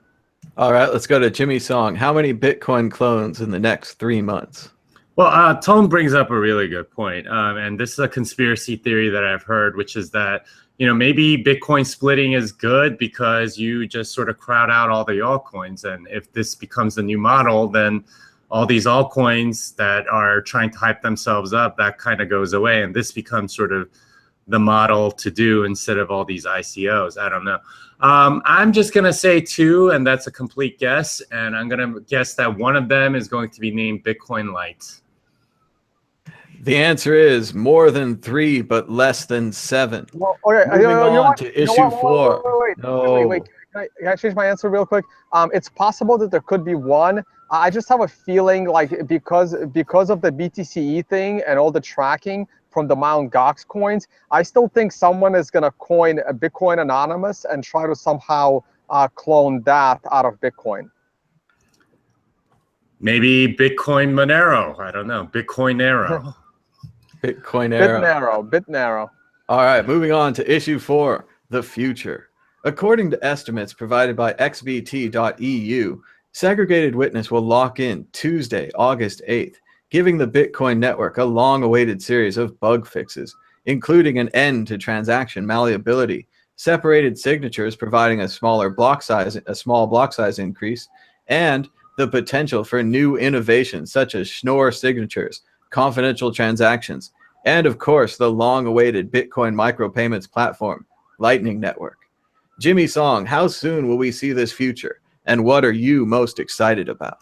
All right, let's go to Jimmy Song. How many Bitcoin clones in the next 3 months? Well, Tone brings up a really good point. And this is a conspiracy theory that I've heard, which is that, you know, maybe Bitcoin splitting is good because you just sort of crowd out all the altcoins. And if this becomes the new model, then all these altcoins that are trying to hype themselves up, that kind of goes away. And this becomes sort of the model to do instead of all these ICOs. I don't know. I'm just going to say 2, and that's a complete guess. And I'm going to guess that one of them is going to be named Bitcoin Lite. The answer is more than 3, but less than 7. Well, okay, Moving on to issue 4. Wait. Can I change my answer real quick? It's possible that there could be 1. I just have a feeling like because of the BTCE thing and all the tracking from the Mt. Gox coins, I still think someone is going to coin a Bitcoin Anonymous and try to somehow clone that out of Bitcoin. Maybe Bitcoin Monero. I don't know. Bitcoinero. Bitnero. All right, moving on to issue 4, the future. According to estimates provided by xbt.eu, segregated witness will lock in Tuesday, August 8th, giving the Bitcoin network a long-awaited series of bug fixes, including an end to transaction malleability, separated signatures providing a small block size increase, and the potential for new innovations such as Schnorr signatures, confidential transactions, and of course, the long-awaited Bitcoin micropayments platform, Lightning Network. Jimmy Song, how soon will we see this future, and what are you most excited about?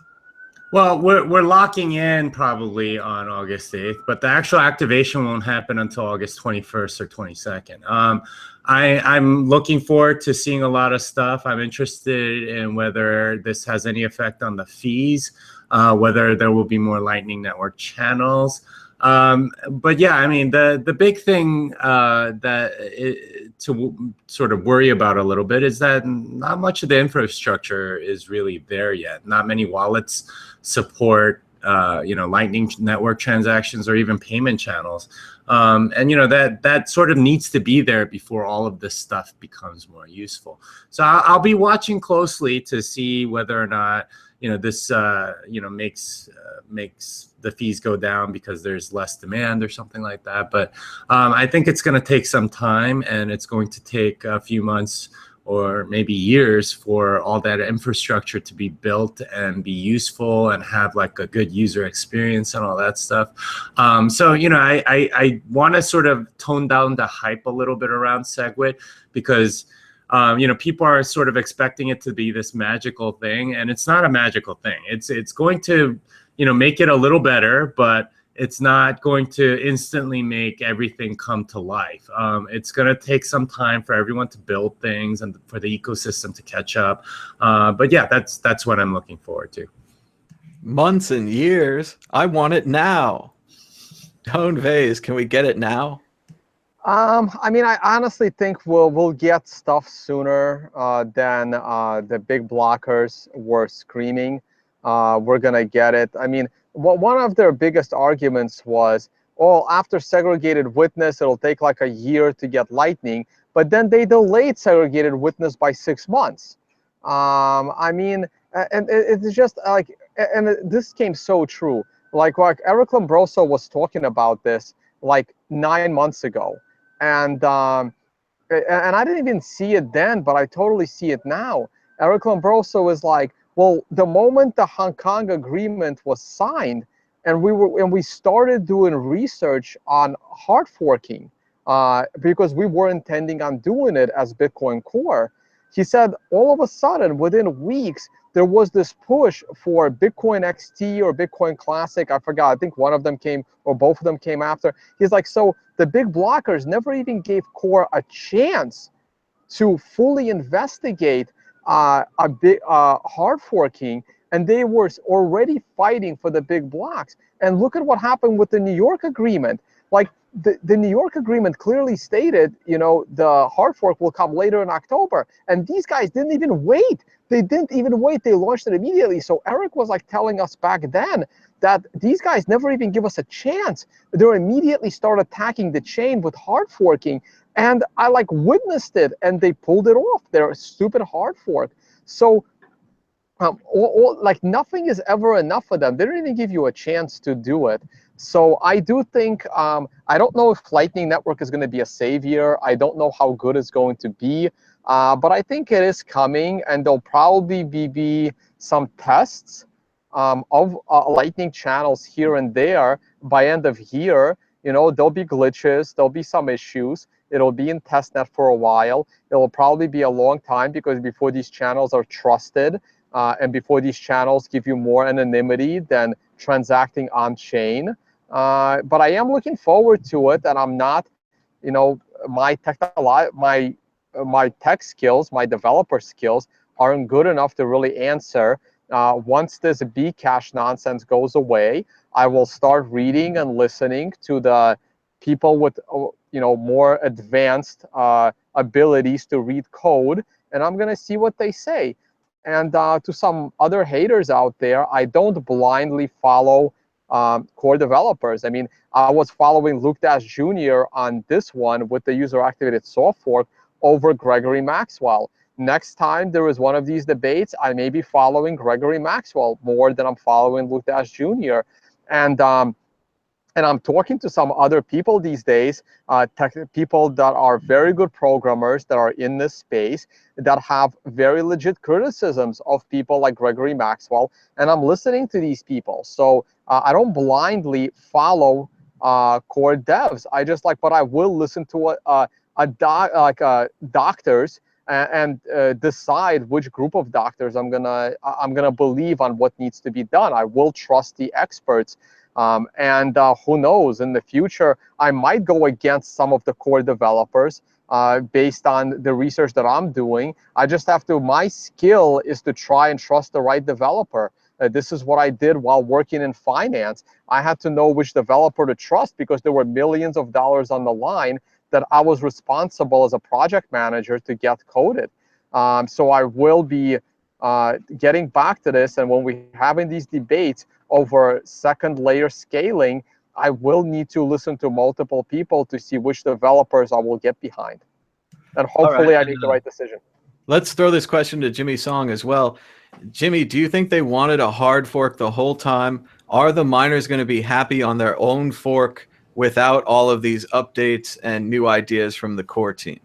Well, we're locking in probably on August 8th, but the actual activation won't happen until August 21st or 22nd. I'm looking forward to seeing a lot of stuff. I'm interested in whether this has any effect on the fees, whether there will be more Lightning Network channels. But yeah, I mean, the big thing to sort of worry about a little bit is that not much of the infrastructure is really there yet. Not many wallets support Lightning Network transactions or even payment channels. And that sort of needs to be there before all of this stuff becomes more useful. So I'll be watching closely to see whether or not this makes the fees go down because there's less demand or something like that. But I think it's going to take some time, and it's going to take a few months or maybe years for all that infrastructure to be built and be useful and have like a good user experience and all that stuff. So I want to sort of tone down the hype a little bit around SegWit because people are sort of expecting it to be this magical thing, and it's not a magical thing. It's going to make it a little better, but it's not going to instantly make everything come to life. It's going to take some time for everyone to build things and for the ecosystem to catch up. But yeah, that's what I'm looking forward to. Months and years. I want it now. Tone Vase, can we get it now? I mean, I honestly think we'll get stuff sooner than the big blockers were screaming. We're gonna get it. I mean, one of their biggest arguments was, oh, after segregated witness, it'll take like a year to get Lightning, but then they delayed segregated witness by 6 months. I mean, and it's just like, and this came so true. Like Eric Lombroso was talking about this like 9 months ago. And I didn't even see it then, but I totally see it now. Eric Lombroso is like, well, the moment the Hong Kong agreement was signed, and we started doing research on hard forking, because we were intending on doing it as Bitcoin Core. He said all of a sudden, within weeks, there was this push for Bitcoin XT or Bitcoin Classic. I forgot. I think one of them came, or both of them came after. He's like, so the big blockers never even gave Core a chance to fully investigate a big hard forking, and they were already fighting for the big blocks. And look at what happened with the New York agreement. Like the New York agreement clearly stated, the hard fork will come later in October, and these guys didn't even wait. They didn't even wait. They launched it immediately. So Eric was like telling us back then that these guys never even give us a chance. They immediately start attacking the chain with hard forking. And I like witnessed it, and they pulled it off. They're a stupid hard fork. So like nothing is ever enough for them. They don't even give you a chance to do it. So I do think, I don't know if Lightning Network is going to be a savior. I don't know how good it's going to be. But I think it is coming, and there'll probably be some tests of Lightning channels here and there by end of year. There'll be glitches, there'll be some issues. It'll be in testnet for a while. It'll probably be a long time because before these channels are trusted, and before these channels give you more anonymity than transacting on chain. But I am looking forward to it, and I'm not, my tech skills, my developer skills aren't good enough to really answer. Once this BCash nonsense goes away, I will start reading and listening to the people with more advanced abilities to read code, and I'm gonna see what they say. And to some other haters out there, I don't blindly follow core developers. I mean, I was following Luke Dash Jr. on this one with the user-activated soft fork over Gregory Maxwell. Next time there is one of these debates, I may be following Gregory Maxwell more than I'm following Luke Dash Jr. And And I'm talking to some other people these days, people that are very good programmers that are in this space, that have very legit criticisms of people like Gregory Maxwell, and I'm listening to these people. So I don't blindly follow core devs. I just but I will listen to doctors and decide which group of doctors I'm gonna believe on what needs to be done. I will trust the experts. And who knows, in the future, I might go against some of the core developers based on the research that I'm doing. I just have to, my skill is to try and trust the right developer. This is what I did while working in finance. I had to know which developer to trust because there were millions of dollars on the line that I was responsible as a project manager to get coded. So I will be getting back to this, and when we're having these debates over second layer scaling, I will need to listen to multiple people to see which developers I will get behind. And hopefully I make the right decision. Let's throw this question to Jimmy Song as well. Jimmy, do you think they wanted a hard fork the whole time? Are the miners going to be happy on their own fork without all of these updates and new ideas from the core team?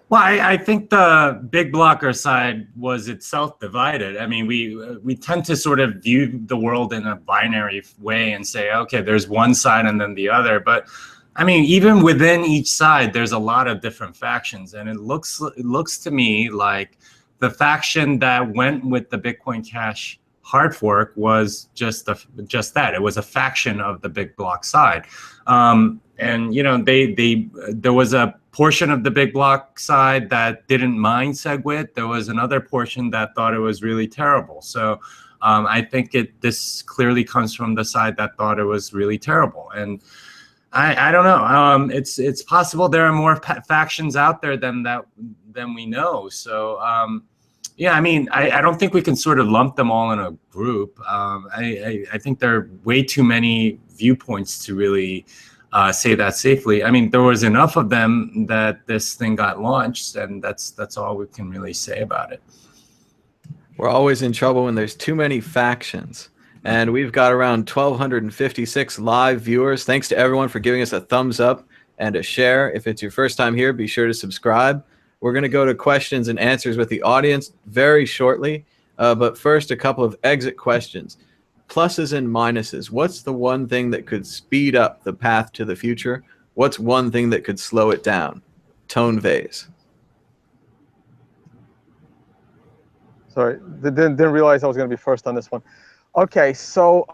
Well, I think the big blocker side was itself divided. I mean, we tend to sort of view the world in a binary way and say, okay, there's one side and then the other. But I mean, even within each side, there's a lot of different factions, and it looks to me like the faction that went with the Bitcoin Cash hard fork was just that. It was a faction of the big block side, and you know, there was a portion of the big block side that didn't mind SegWit. There was another portion that thought it was really terrible. So I think this clearly comes from the side that thought it was really terrible. And I don't know. It's possible there are more factions out there than we know. So yeah, I mean, I don't think we can sort of lump them all in a group. I think there are way too many viewpoints to really say that safely. I mean, there was enough of them that this thing got launched, and that's all we can really say about it. We're always in trouble when there's too many factions. And we've got around 1,256 live viewers. Thanks to everyone for giving us a thumbs up and a share. If it's your first time here, be sure to subscribe. We're going to go to questions and answers with the audience very shortly. But first, a couple of exit questions. Pluses and minuses. What's the one thing that could speed up the path to the future? What's one thing that could slow it down? Tone Vase. Sorry, didn't realize I was going to be first on this one. Okay, so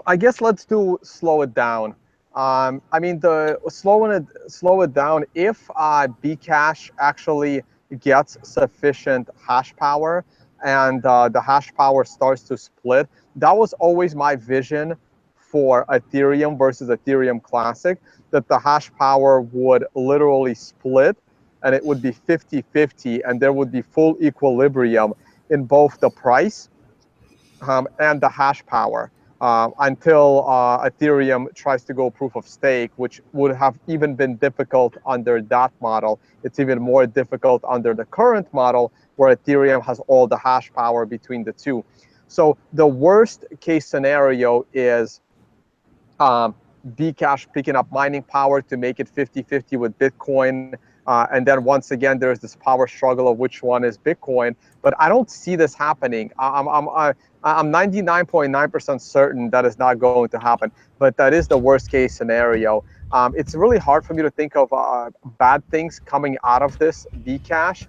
I guess let's do slow it down. I mean, the slow it down, if BCash actually gets sufficient hash power and the hash power starts to split. That was always my vision for Ethereum versus Ethereum Classic, that the hash power would literally split and it would be 50-50, and there would be full equilibrium in both the price and the hash power until Ethereum tries to go proof of stake, which would have even been difficult under that model. It's even more difficult under the current model where Ethereum has all the hash power between the two. So the worst case scenario is BCash picking up mining power to make it 50-50 with Bitcoin. And then once again, there's this power struggle of which one is Bitcoin. But I don't see this happening. I'm 99.9% certain that is not going to happen. But that is the worst case scenario. It's really hard for me to think of bad things coming out of this BCash.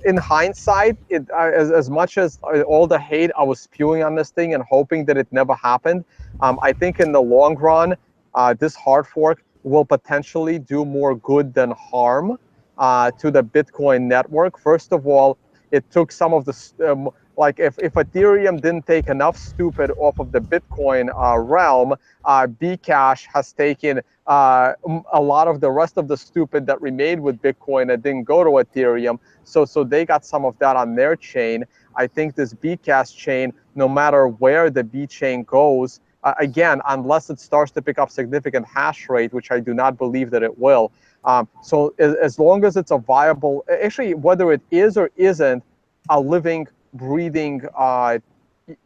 In hindsight, as much as all the hate I was spewing on this thing and hoping that it never happened, I think in the long run, this hard fork will potentially do more good than harm to the Bitcoin network. First of all, it took some of the, like if Ethereum didn't take enough stupid off of the Bitcoin realm, BCash has taken a lot of the rest of the stupid that remained with Bitcoin and didn't go to Ethereum. So they got some of that on their chain. I think this BCash chain, no matter where the B chain goes, again, unless it starts to pick up significant hash rate, which I do not believe that it will. So as long as it's a viable, actually, whether it is or isn't a living, breathing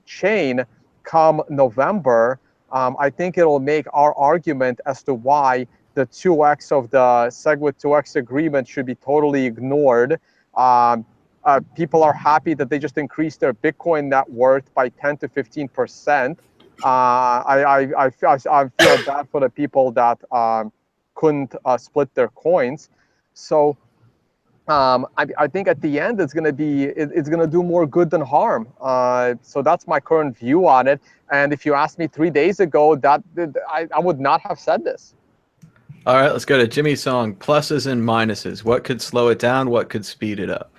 chain come November, I think it'll make our argument as to why the 2x of the SegWit 2x agreement should be totally ignored. People are happy that they just increased their Bitcoin net worth by 10 to 15%. I feel bad for the people that couldn't split their coins. So I think at the end it's going to do more good than harm. So that's my current view on it. And if you asked me 3 days ago, I would not have said this. All right, let's go to Jimmy Song. Pluses and minuses. What could slow it down? What could speed it up?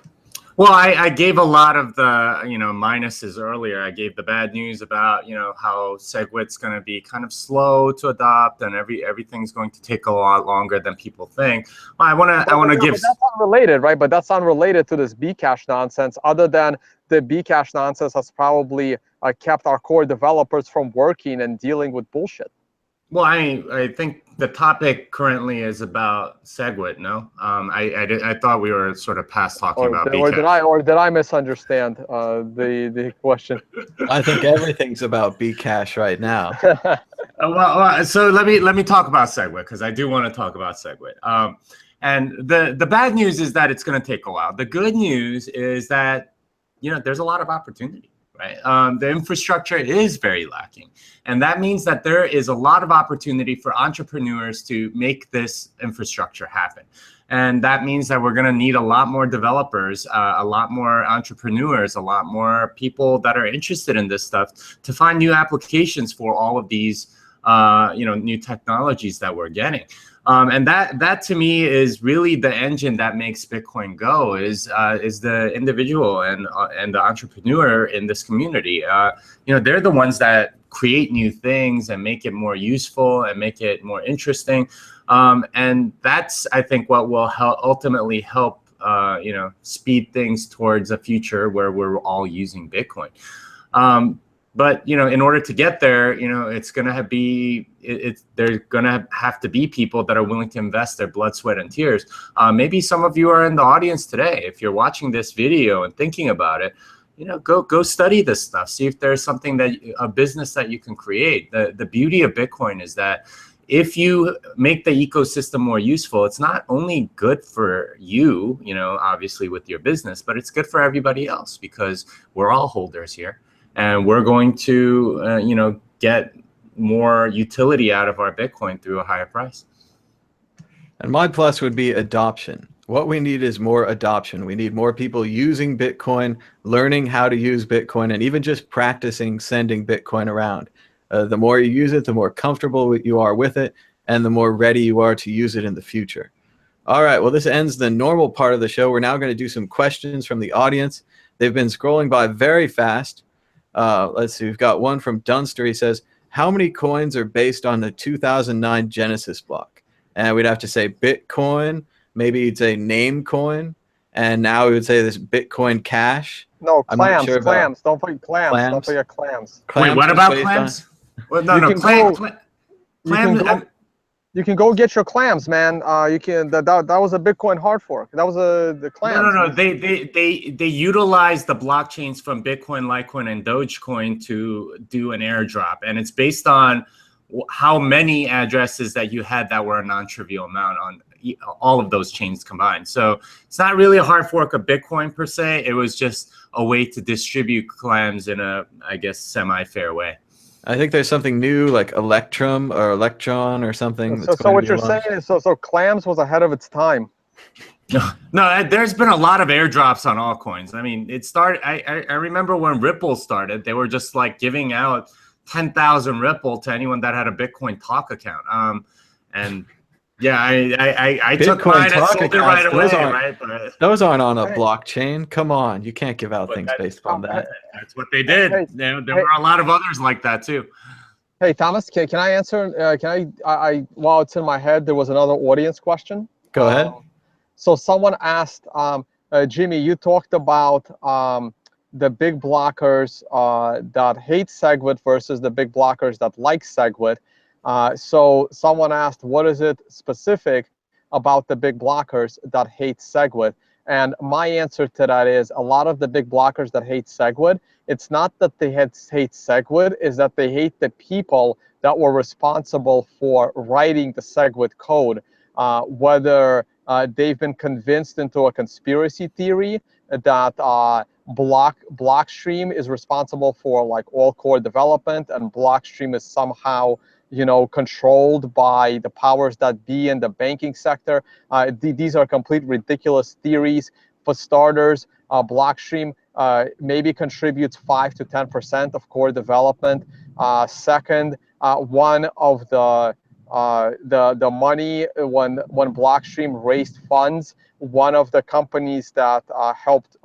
Well, I gave a lot of the minuses earlier. I gave the bad news about how SegWit's going to be kind of slow to adopt, and everything's going to take a lot longer than people think. Well, I want to give. But that's unrelated, right? But that's unrelated to this BCash nonsense. Other than the BCash nonsense has probably kept our core developers from working and dealing with bullshit. Well, I think the topic currently is about SegWit. No, I thought we were sort of past talking about BCash. Or did I misunderstand the question? I think everything's about BCash right now. Well, so let me talk about SegWit, because I do want to talk about SegWit. And the bad news is that it's going to take a while. The good news is that there's a lot of opportunity. Right? The infrastructure is very lacking. And that means that there is a lot of opportunity for entrepreneurs to make this infrastructure happen. And that means that we're going to need a lot more developers, a lot more entrepreneurs, a lot more people that are interested in this stuff to find new applications for all of these new technologies that we're getting. And that to me is really the engine that makes Bitcoin go, is the individual and the entrepreneur in this community. They're the ones that create new things and make it more useful and make it more interesting. And that's, I think, what will ultimately help speed things towards a future where we're all using Bitcoin. But in order to get there, it's going to be there's going to have to be people that are willing to invest their blood, sweat, and tears. Maybe some of you are in the audience today. If you're watching this video and thinking about it, go study this stuff. See if there's something a business that you can create. The beauty of Bitcoin is that if you make the ecosystem more useful, it's not only good for you, obviously with your business, but it's good for everybody else, because we're all holders here. And we're going to, get more utility out of our Bitcoin through a higher price. And my plus would be adoption. What we need is more adoption. We need more people using Bitcoin, learning how to use Bitcoin, and even just practicing sending Bitcoin around. The more you use it, the more comfortable you are with it, and the more ready you are to use it in the future. All right, well, this ends the normal part of the show. We're now going to do some questions from the audience. They've been scrolling by very fast. Let's see, we've got one from Dunster. He says, how many coins are based on the 2009 Genesis block? And we'd have to say Bitcoin, maybe you'd say Namecoin, and now we would say this Bitcoin Cash. No, clams, clams. Don't forget clams. Don't forget clams. Wait, what about clams? Well, no, clams. You can go get your clams, man. You can. That was a Bitcoin hard fork. That was the clams. No. They utilize the blockchains from Bitcoin, Litecoin, and Dogecoin to do an airdrop, and it's based on how many addresses that you had that were a non-trivial amount on all of those chains combined. So it's not really a hard fork of Bitcoin per se. It was just a way to distribute clams in a, I guess, semi-fair way. I think there's something new like Electrum or Electron or something. So what you're saying is so clams was ahead of its time. No, there's been a lot of airdrops on altcoins. I mean, it started. I remember when Ripple started, they were just like giving out 10,000 Ripple to anyone that had a Bitcoin Talk account. And yeah, I took mine and sold it right away. Right? Those aren't on a blockchain. Come on, you can't give out things based on that. That's what they did. There were a lot of others like that too. Hey Thomas, can I answer? While it's in my head, there was another audience question. Go ahead. So someone asked, Jimmy, you talked about the big blockers that hate SegWit versus the big blockers that like SegWit. So someone asked, what is it specific about the big blockers that hate SegWit? And my answer to that is a lot of the big blockers that hate SegWit, it's not that they hate SegWit, is that they hate the people that were responsible for writing the SegWit code, whether they've been convinced into a conspiracy theory that Blockstream is responsible for like all core development, and Blockstream is somehow, you know, controlled by the powers that be in the banking sector. These are complete ridiculous theories. For starters, Blockstream maybe contributes 5 to 10% of core development. Second, one of the money when Blockstream raised funds, one of the companies that helped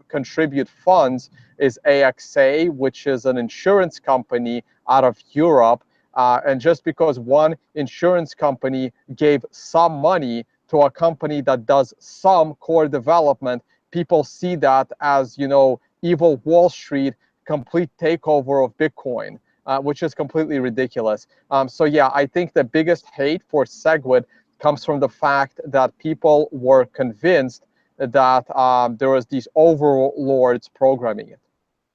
contribute funds is AXA, which is an insurance company out of Europe. And just because one insurance company gave some money to a company that does some core development, people see that as, you know, evil Wall Street, complete takeover of Bitcoin, which is completely ridiculous. So yeah, I think the biggest hate for SegWit comes from the fact that people were convinced that there was these overlords programming it.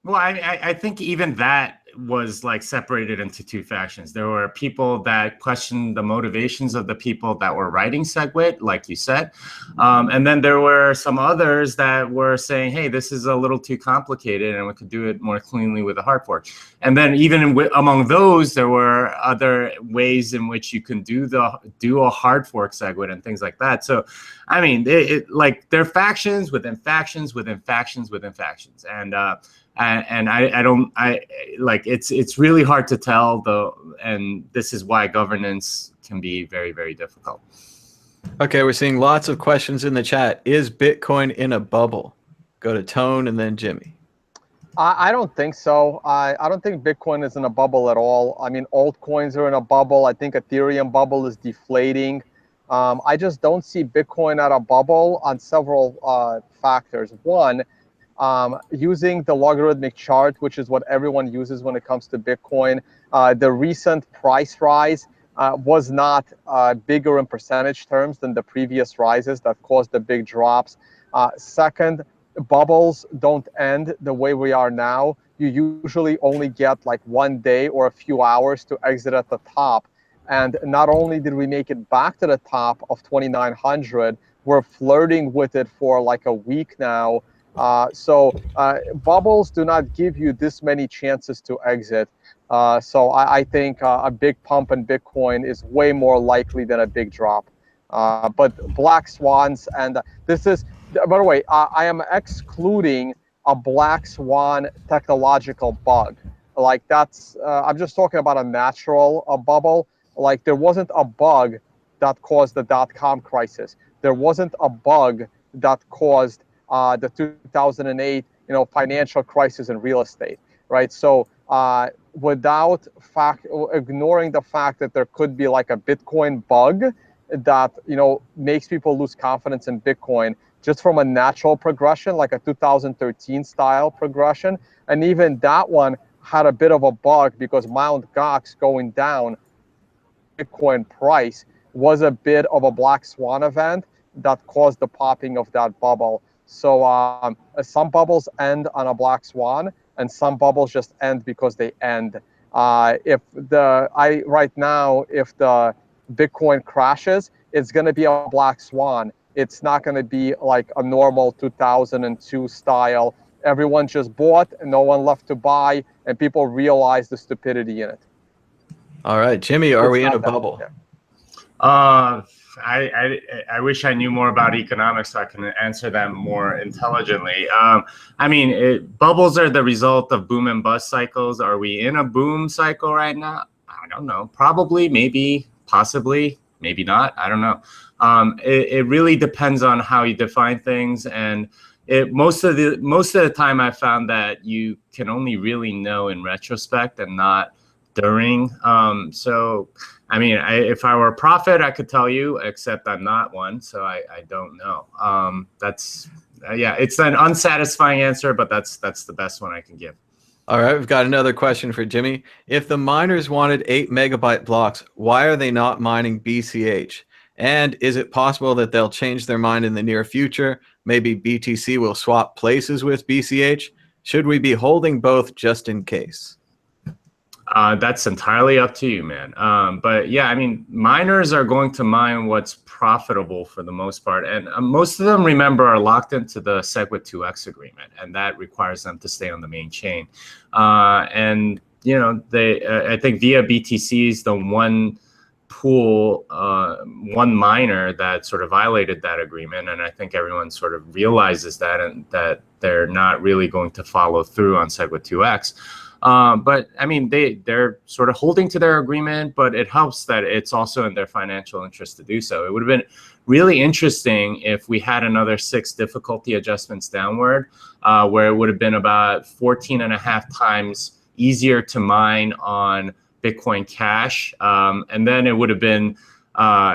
Well, I think even that was like separated into two factions. There were people that questioned the motivations of the people that were writing SegWit, like you said. And then there were some others that were saying, hey, this is a little too complicated and we could do it more cleanly with a hard fork. And then even among those, there were other ways in which you can do a hard fork SegWit and things like that. So, I mean, like there are factions within factions within factions within factions. And I like it's really hard to tell though, and this is why governance can be very, very difficult. Okay, we're seeing lots of questions in the chat. Is Bitcoin in a bubble? Go to Tone and then Jimmy. I don't think so. I don't think Bitcoin is in a bubble at all. I mean, altcoins are in a bubble. I think Ethereum bubble is deflating. I just don't see Bitcoin at a bubble on several factors. One, using the logarithmic chart, which is what everyone uses when it comes to Bitcoin, the recent price rise was not bigger in percentage terms than the previous rises that caused the big drops. Second, bubbles don't end the way we are now. You usually only get like 1 day or a few hours to exit at the top. And not only did we make it back to the top of 2,900, we're flirting with it for like a week now. So bubbles do not give you this many chances to exit. So I think a big pump in Bitcoin is way more likely than a big drop. But black swans, and this is, by the way, I am excluding a black swan technological bug. Like that's, I'm just talking about a natural bubble. Like there wasn't a bug that caused the .com crisis. There wasn't a bug that caused the 2008, you know, financial crisis in real estate, right? So without ignoring the fact that there could be like a Bitcoin bug that, you know, makes people lose confidence in Bitcoin, just from a natural progression, like a 2013 style progression, and even that one had a bit of a bug because Mt. Gox going down, Bitcoin price was a bit of a black swan event that caused the popping of that bubble. So some bubbles end on a black swan, and some bubbles just end because they end. Right now, if the Bitcoin crashes, it's going to be a black swan. It's not going to be like a normal 2002 style. Everyone just bought and no one left to buy, and people realize the stupidity in it. All right, Jimmy, are we in a bubble? Yeah. I wish I knew more about economics so I can answer them more intelligently. I mean, bubbles are the result of boom and bust cycles. Are we in a boom cycle right now? I don't know. Probably, maybe, possibly, maybe not. I don't know. It really depends on how you define things, and most of the time I found that you can only really know in retrospect and not during. So, I mean, if I were a prophet, I could tell you, except I'm not one, so I don't know. That's yeah, it's an unsatisfying answer, but that's the best one I can give. All right, we've got another question for Jimmy. If the miners wanted 8 megabyte blocks, why are they not mining BCH? And is it possible that they'll change their mind in the near future? Maybe BTC will swap places with BCH? Should we be holding both just in case? That's entirely up to you, man. But yeah, I mean, miners are going to mine what's profitable for the most part. And most of them, remember, are locked into the SegWit2x agreement, and that requires them to stay on the main chain. And, you know, I think via BTC is the one pool, one miner that sort of violated that agreement. And I think everyone sort of realizes that, and that they're not really going to follow through on SegWit2x. But I mean, they're sort of holding to their agreement, but it helps that it's also in their financial interest to do so. It would have been really interesting if we had another 6 difficulty adjustments downward, where it would have been about 14.5 times easier to mine on Bitcoin Cash. And then it would have been,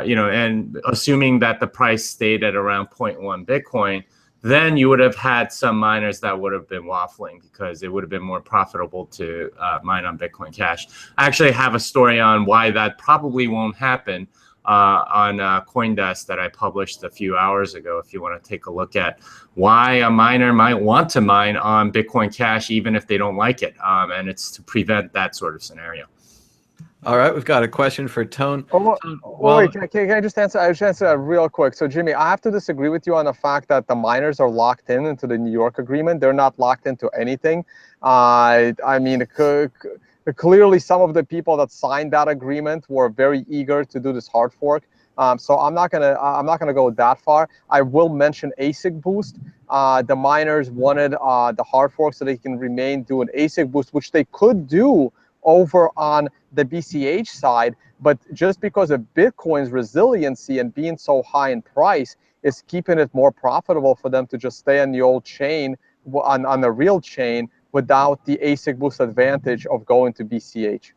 you know, and assuming that the price stayed at around 0.1 Bitcoin, then you would have had some miners that would have been waffling because it would have been more profitable to mine on Bitcoin Cash. I actually have a story on why that probably won't happen on CoinDesk that I published a few hours ago, if you want to take a look at why a miner might want to mine on Bitcoin Cash even if they don't like it. And it's to prevent that sort of scenario. All right, we've got a question for Tone. Wait, can I just answer? I just answer real quick. So, Jimmy, I have to disagree with you on the fact that the miners are locked into the New York agreement. They're not locked into anything. I mean, clearly, some of the people that signed that agreement were very eager to do this hard fork. So I'm not gonna go that far. I will mention ASIC boost. The miners wanted the hard fork so they can remain doing ASIC boost, which they could do over on the BCH side, but just because of Bitcoin's resiliency and being so high in price is keeping it more profitable for them to just stay on the old chain, on the real chain, without the ASIC boost advantage of going to BCH.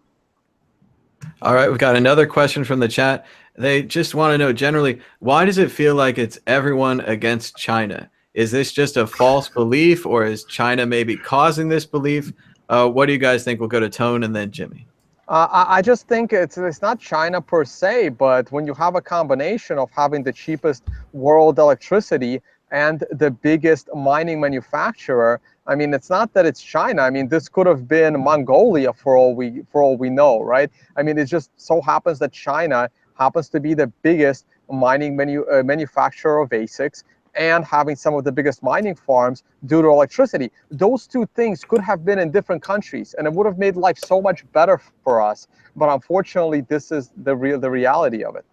All right, we've got another question from the chat. They just want to know generally, why does it feel like it's everyone against China? Is this just a false belief, or is China maybe causing this belief? What do you guys think? We'll go to Tone and then Jimmy. I just think it's not China per se, but when you have a combination of having the cheapest world electricity and the biggest mining manufacturer, I mean, it's not that it's China. I mean, this could have been Mongolia for all we know, right? I mean, it just so happens that China happens to be the biggest mining manufacturer of ASICs, and having some of the biggest mining farms due to electricity. Those two things could have been in different countries, and it would have made life so much better for us. But unfortunately, this is the reality of it.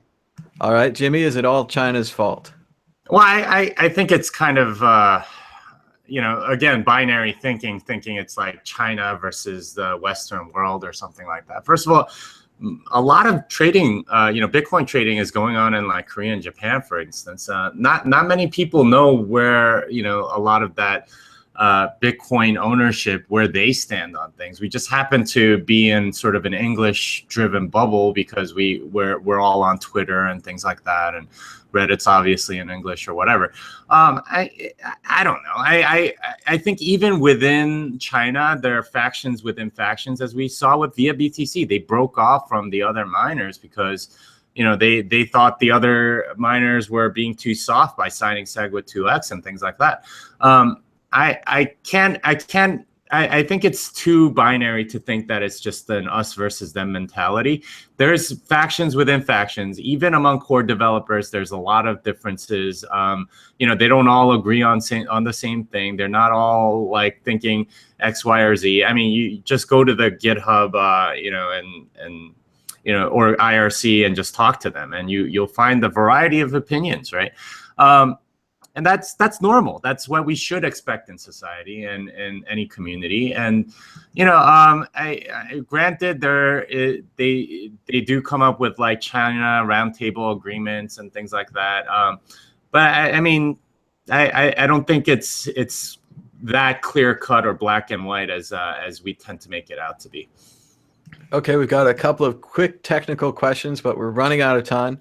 All right, Jimmy, is it all China's fault? Well, I think it's kind of, you know, again, binary thinking it's like China versus the Western world or something like that. First of all, a lot of trading, you know, Bitcoin trading is going on in like Korea and Japan, for instance. Not many people know where, you know, a lot of that Bitcoin ownership, where they stand on things. We just happen to be in sort of an English-driven bubble because we're all on Twitter and things like that, and Reddit's obviously in English or whatever. I don't know. I think even within China, there are factions within factions, as we saw with via BTC. They broke off from the other miners because, you know, they thought the other miners were being too soft by signing SegWit2x and things like that. I think it's too binary to think that it's just an us versus them mentality. There's factions within factions. Even among core developers, there's a lot of differences. You know, they don't all agree on the same thing. They're not all like thinking X, Y, or Z. I mean, you just go to the GitHub, you know, and you know, or IRC and just talk to them, and you'll find the variety of opinions, right? And that's normal. That's what we should expect in society and in any community. And you know, granted, they do come up with like China roundtable agreements and things like that. But I mean, I don't think it's that clear cut or black and white as we tend to make it out to be. Okay, we've got a couple of quick technical questions, but we're running out of time.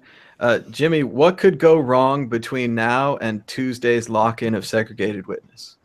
Jimmy, what could go wrong between now and Tuesday's lock-in of segregated witness?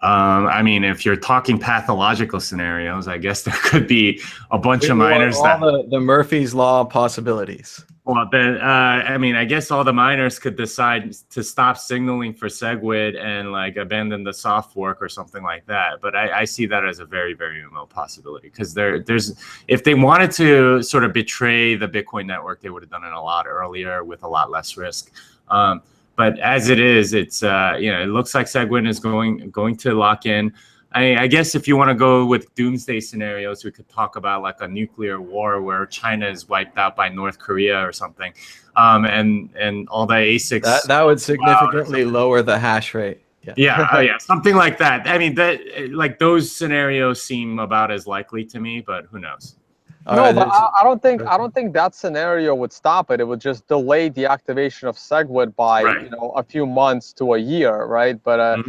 I mean, if you're talking pathological scenarios, I guess there could be a bunch of miners all the Murphy's Law possibilities. Well, then, I mean, I guess all the miners could decide to stop signaling for SegWit and like abandon the soft fork or something like that. But I see that as a very, very remote possibility because there's if they wanted to sort of betray the Bitcoin network, they would have done it a lot earlier with a lot less risk. But as it is, it's it looks like SegWit is going to lock in. I guess if you want to go with doomsday scenarios, we could talk about like a nuclear war where China is wiped out by North Korea or something, and all the ASICs. That would significantly lower the hash rate. Yeah. Yeah, something like that. I mean, like those scenarios seem about as likely to me, but who knows? No, but I don't think that scenario would stop it. It would just delay the activation of SegWit by a few months to a year, right? But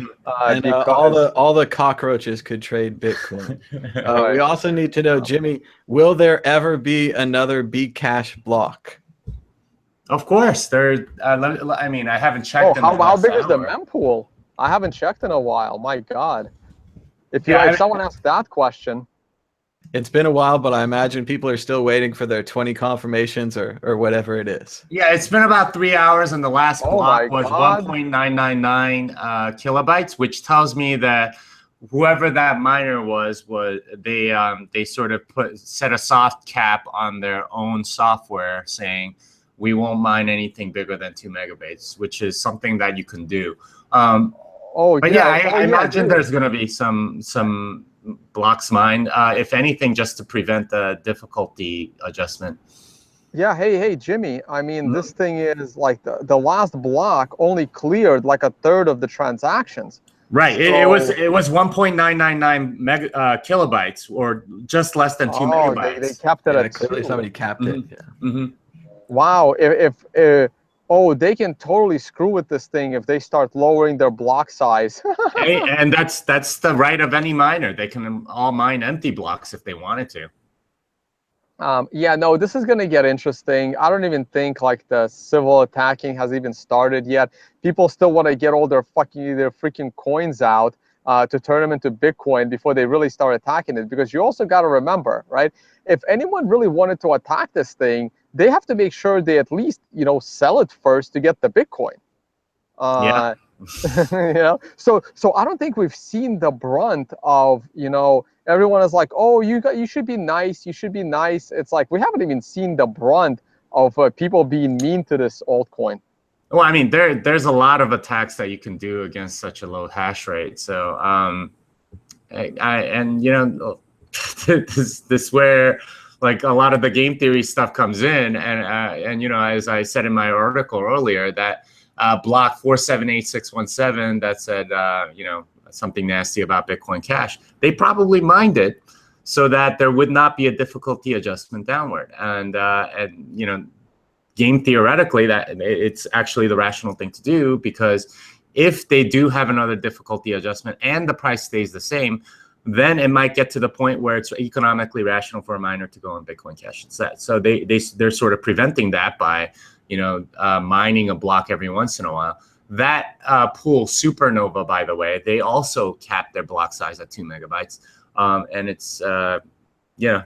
because all the cockroaches could trade Bitcoin. Right. We also need to know, Jimmy, will there ever be another BCash block? Of course, there. I mean, I haven't checked. How big is the mempool? I haven't checked in a while. My God, if someone asked that question. It's been a while, but I imagine people are still waiting for their 20 confirmations or whatever it is. Yeah, it's been about 3 hours, and the last block was 1.999 kilobytes, which tells me that whoever that miner was they sort of set a soft cap on their own software, saying we won't mine anything bigger than 2 megabytes, which is something that you can do. I imagine there's going to be some blocks mined, if anything, just to prevent the difficulty adjustment. Yeah, hey, Jimmy. I mean, this thing is like the last block only cleared like a third of the transactions. Right. So, it was 1.999 kilobytes, or just less than 2 megabytes. They capped it at clearly 2. Somebody capped it. Yeah. Wow. They can totally screw with this thing if they start lowering their block size. And that's the right of any miner. They can all mine empty blocks if they wanted to. This is going to get interesting. I don't even think like the civil attacking has even started yet. People still want to get all their freaking coins out to turn them into Bitcoin before they really start attacking it. Because you also got to remember, right? If anyone really wanted to attack this thing, they have to make sure they at least, sell it first to get the Bitcoin. So I don't think we've seen the brunt of, everyone is like, oh, you should be nice. You should be nice. It's like, we haven't even seen the brunt of people being mean to this altcoin. Well, I mean, there's a lot of attacks that you can do against such a low hash rate. So, this where like a lot of the game theory stuff comes in, and as I said in my article earlier, that block 478617 that said something nasty about Bitcoin Cash, they probably mined it so that there would not be a difficulty adjustment downward, and game theoretically that it's actually the rational thing to do, because if they do have another difficulty adjustment and the price stays the same, then it might get to the point where it's economically rational for a miner to go on Bitcoin Cash instead. So they're sort of preventing that by mining a block every once in a while. That pool, Supernova, by the way, they also capped their block size at 2 megabytes, and it's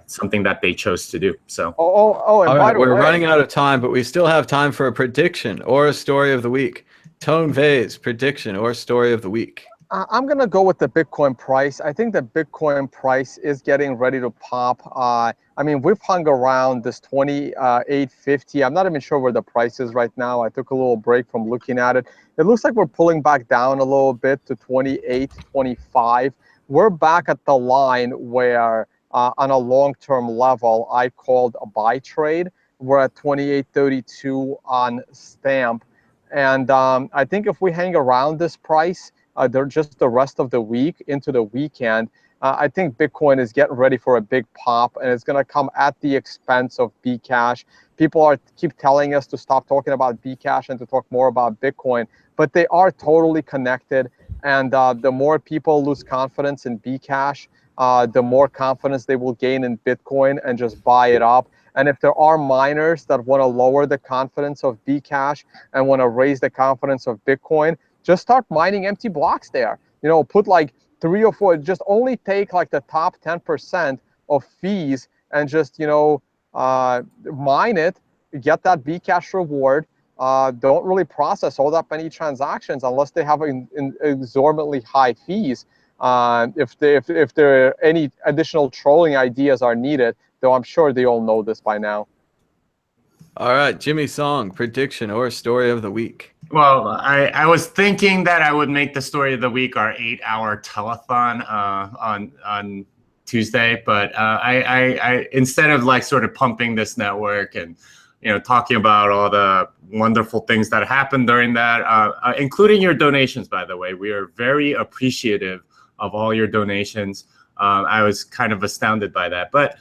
something that they chose to do. So we're running out of time, but we still have time for a prediction or a story of the week. Tone Vay's prediction or story of the week. I'm going to go with the Bitcoin price. I think the Bitcoin price is getting ready to pop. I mean, we've hung around this 2850. I'm not even sure where the price is right now. I took a little break from looking at it. It looks like we're pulling back down a little bit to 2825. We're back at the line where on a long-term level, I called a buy trade. We're at 2832 on stamp. And I think if we hang around this price, they're just the rest of the week into the weekend, I think Bitcoin is getting ready for a big pop, and it's going to come at the expense of BCash. People keep telling us to stop talking about BCash and to talk more about Bitcoin, but they are totally connected. And the more people lose confidence in BCash, the more confidence they will gain in Bitcoin and just buy it up. And if there are miners that want to lower the confidence of BCash and want to raise the confidence of Bitcoin, just start mining empty blocks there. Put like 3 or 4, just only take like the top 10% of fees and just, mine it. get that BCash reward, don't really process all that many transactions unless they have exorbitantly high fees. If there are any additional trolling ideas are needed, though I'm sure they all know this by now. All right, Jimmy Song, prediction or story of the week. Well, I was thinking that I would make the story of the week our 8-hour telethon on Tuesday, but I instead of like sort of pumping this network and talking about all the wonderful things that happened during that, including your donations, by the way, we are very appreciative of all your donations. I was kind of astounded by that, but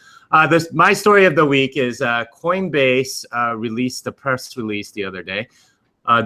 my story of the week is Coinbase released a press release the other day.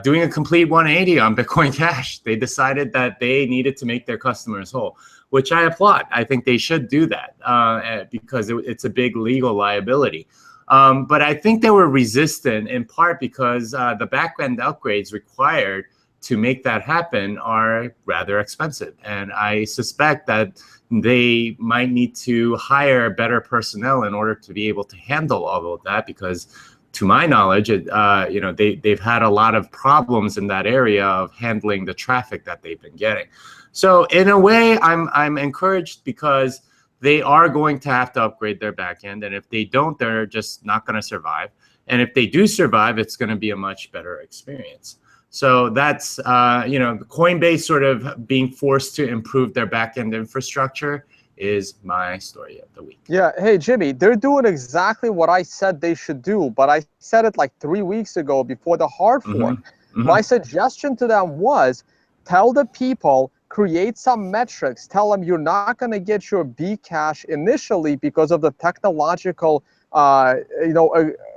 Doing a complete 180 on Bitcoin Cash. They decided that they needed to make their customers whole, which I applaud. I think they should do that because it's a big legal liability. But I think they were resistant in part because the back-end upgrades required to make that happen are rather expensive. And I suspect that they might need to hire better personnel in order to be able to handle all of that, because to my knowledge, they've had a lot of problems in that area of handling the traffic that they've been getting. So in a way, I'm encouraged because they are going to have to upgrade their backend, and if they don't, they're just not going to survive. And if they do survive, it's going to be a much better experience. So that's Coinbase sort of being forced to improve their backend infrastructure is my story of the week. Yeah, hey Jimmy, they're doing exactly what I said they should do, but I said it like 3 weeks ago before the hard fork. My suggestion to them was tell the people, create some metrics, tell them you're not going to get your BCash initially because of the technological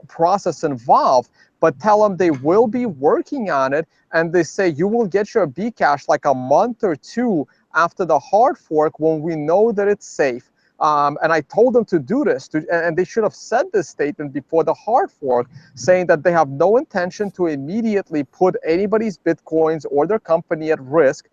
process involved, but tell them they will be working on it, and they say you will get your BCash like a month or two after the hard fork when we know that it's safe. And I told them to do this, and they should have said this statement before the hard fork, saying that they have no intention to immediately put anybody's Bitcoins or their company at risk.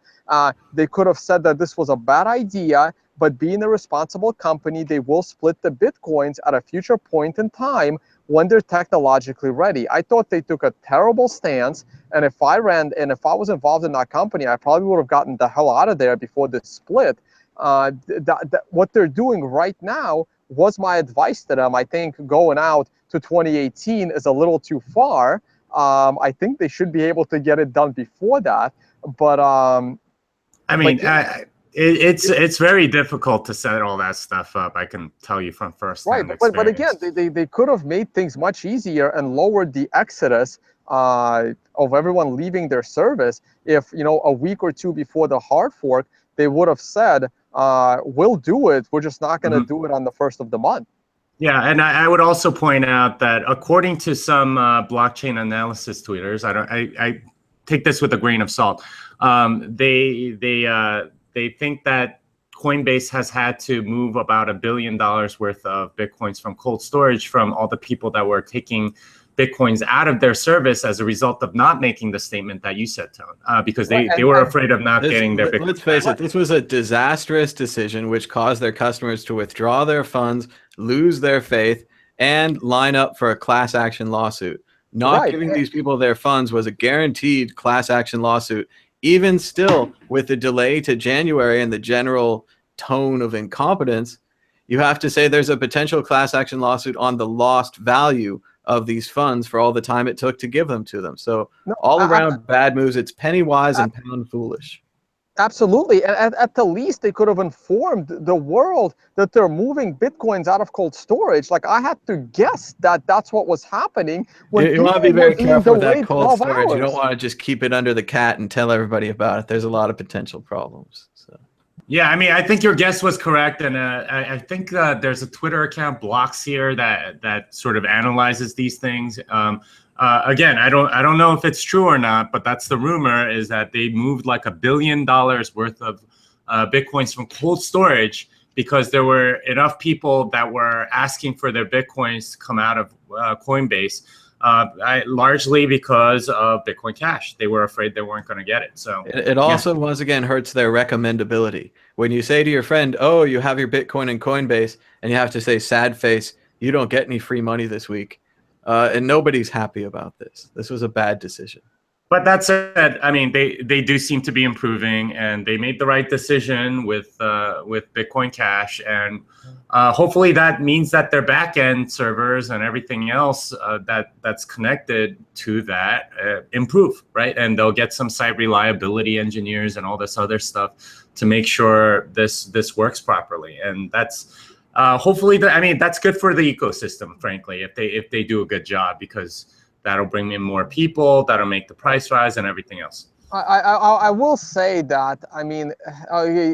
They could have said that this was a bad idea, but being a responsible company, they will split the Bitcoins at a future point in time when they're technologically ready. I thought they took a terrible stance, and if I was involved in that company, I probably would have gotten the hell out of there before this split. What they're doing right now was my advice to them. I think going out to 2018 is a little too far. I think they should be able to get it done before that, but it's very difficult to set all that stuff up. I can tell you from first-hand experience. But again, they could have made things much easier and lowered the exodus of everyone leaving their service. If a week or two before the hard fork, they would have said, "We'll do it. We're just not going to do it on the first of the month." Yeah, and I would also point out that according to some blockchain analysis tweeters, I take this with a grain of salt. They think that Coinbase has had to move about $1 billion worth of Bitcoins from cold storage from all the people that were taking Bitcoins out of their service as a result of not making the statement that you said, Tone, because they were afraid of not getting their Bitcoin. Let's face it, this was a disastrous decision which caused their customers to withdraw their funds, lose their faith, and line up for a class action lawsuit. Not giving these people their funds was a guaranteed class action lawsuit. Even still, with the delay to January and the general tone of incompetence, you have to say there's a potential class action lawsuit on the lost value of these funds for all the time it took to give them to them. So all around bad moves. It's penny wise and pound foolish. Absolutely. At the least, they could have informed the world that they're moving Bitcoins out of cold storage. Like, I had to guess that that's what was happening. You want to be very careful with that cold storage. You don't want to just keep it under the cat and tell everybody about it. There's a lot of potential problems. So. Yeah, I mean, I think your guess was correct, and I think there's a Twitter account, Blocks here, that sort of analyzes these things. Again, I don't know if it's true or not, but that's the rumor, is that they moved like $1 billion worth of Bitcoins from cold storage because there were enough people that were asking for their Bitcoins to come out of Coinbase, largely because of Bitcoin Cash. They were afraid they weren't going to get it. So it also once again hurts their recommendability. When you say to your friend, "Oh, you have your Bitcoin in Coinbase," and you have to say, sad face, "You don't get any free money this week." and nobody's happy about this. This was a bad decision. But that said, I mean, they do seem to be improving, and they made the right decision with Bitcoin Cash, and hopefully that means that their backend servers and everything else that's connected to that improve, right? And they'll get some site reliability engineers and all this other stuff to make sure this works properly, and that's hopefully I mean, that's good for the ecosystem, frankly, if they do a good job, because that'll bring in more people, that'll make the price rise and everything else. I will say that, I mean,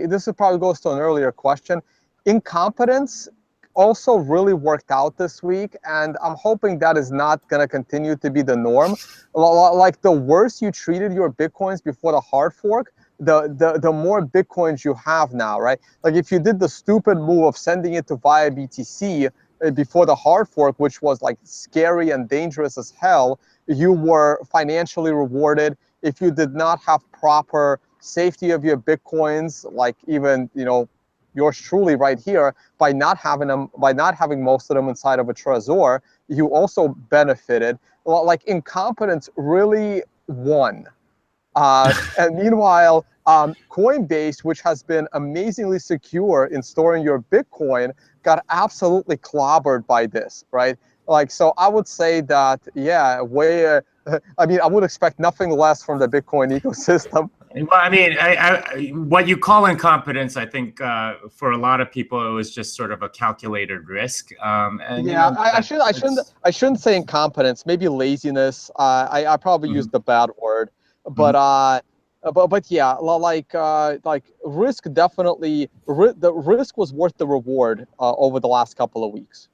this probably goes to an earlier question. Incompetence also really worked out this week, and I'm hoping that is not going to continue to be the norm. Like, the worse you treated your Bitcoins before the hard fork, the more Bitcoins you have now, right? Like, if you did the stupid move of sending it to via BTC before the hard fork, which was like scary and dangerous as hell, you were financially rewarded. If you did not have proper safety of your Bitcoins, like even, you know, yours truly right here, by not having most of them inside of a Trezor, you also benefited. Like, incompetence really won. And meanwhile, Coinbase, which has been amazingly secure in storing your Bitcoin, got absolutely clobbered by this, right? Like, so I would say that, yeah, I mean, I would expect nothing less from the Bitcoin ecosystem. Well, I mean, what you call incompetence, I think for a lot of people, it was just sort of a calculated risk. And, yeah, you know, I shouldn't say incompetence. Maybe laziness. I probably used the bad word, but yeah, like risk definitely. The risk was worth the reward over the last couple of weeks.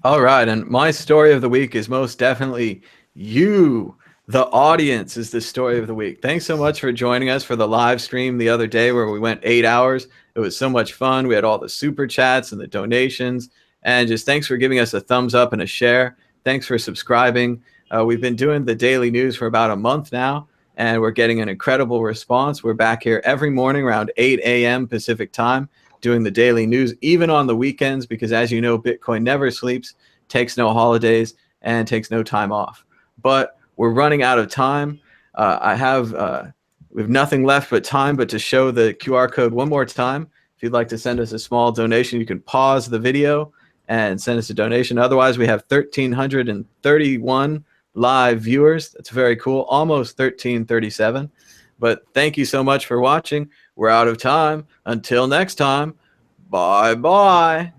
All right, and my story of the week is most definitely you. The audience is the story of the week. Thanks so much for joining us for the live stream the other day where we went 8 hours. It was so much fun. We had all the super chats and the donations, and just thanks for giving us a thumbs up and a share. Thanks for subscribing. We've been doing the daily news for about a month now, and we're getting an incredible response. We're back here every morning around 8 a.m. Pacific time doing the daily news, even on the weekends, because as you know, Bitcoin never sleeps, takes no holidays, and takes no time off. But we're running out of time. We have nothing left but time, but to show the QR code one more time. If you'd like to send us a small donation, you can pause the video and send us a donation. Otherwise, we have 1,331 live viewers. That's very cool. Almost 1,337. But thank you so much for watching. We're out of time. Until next time, bye-bye.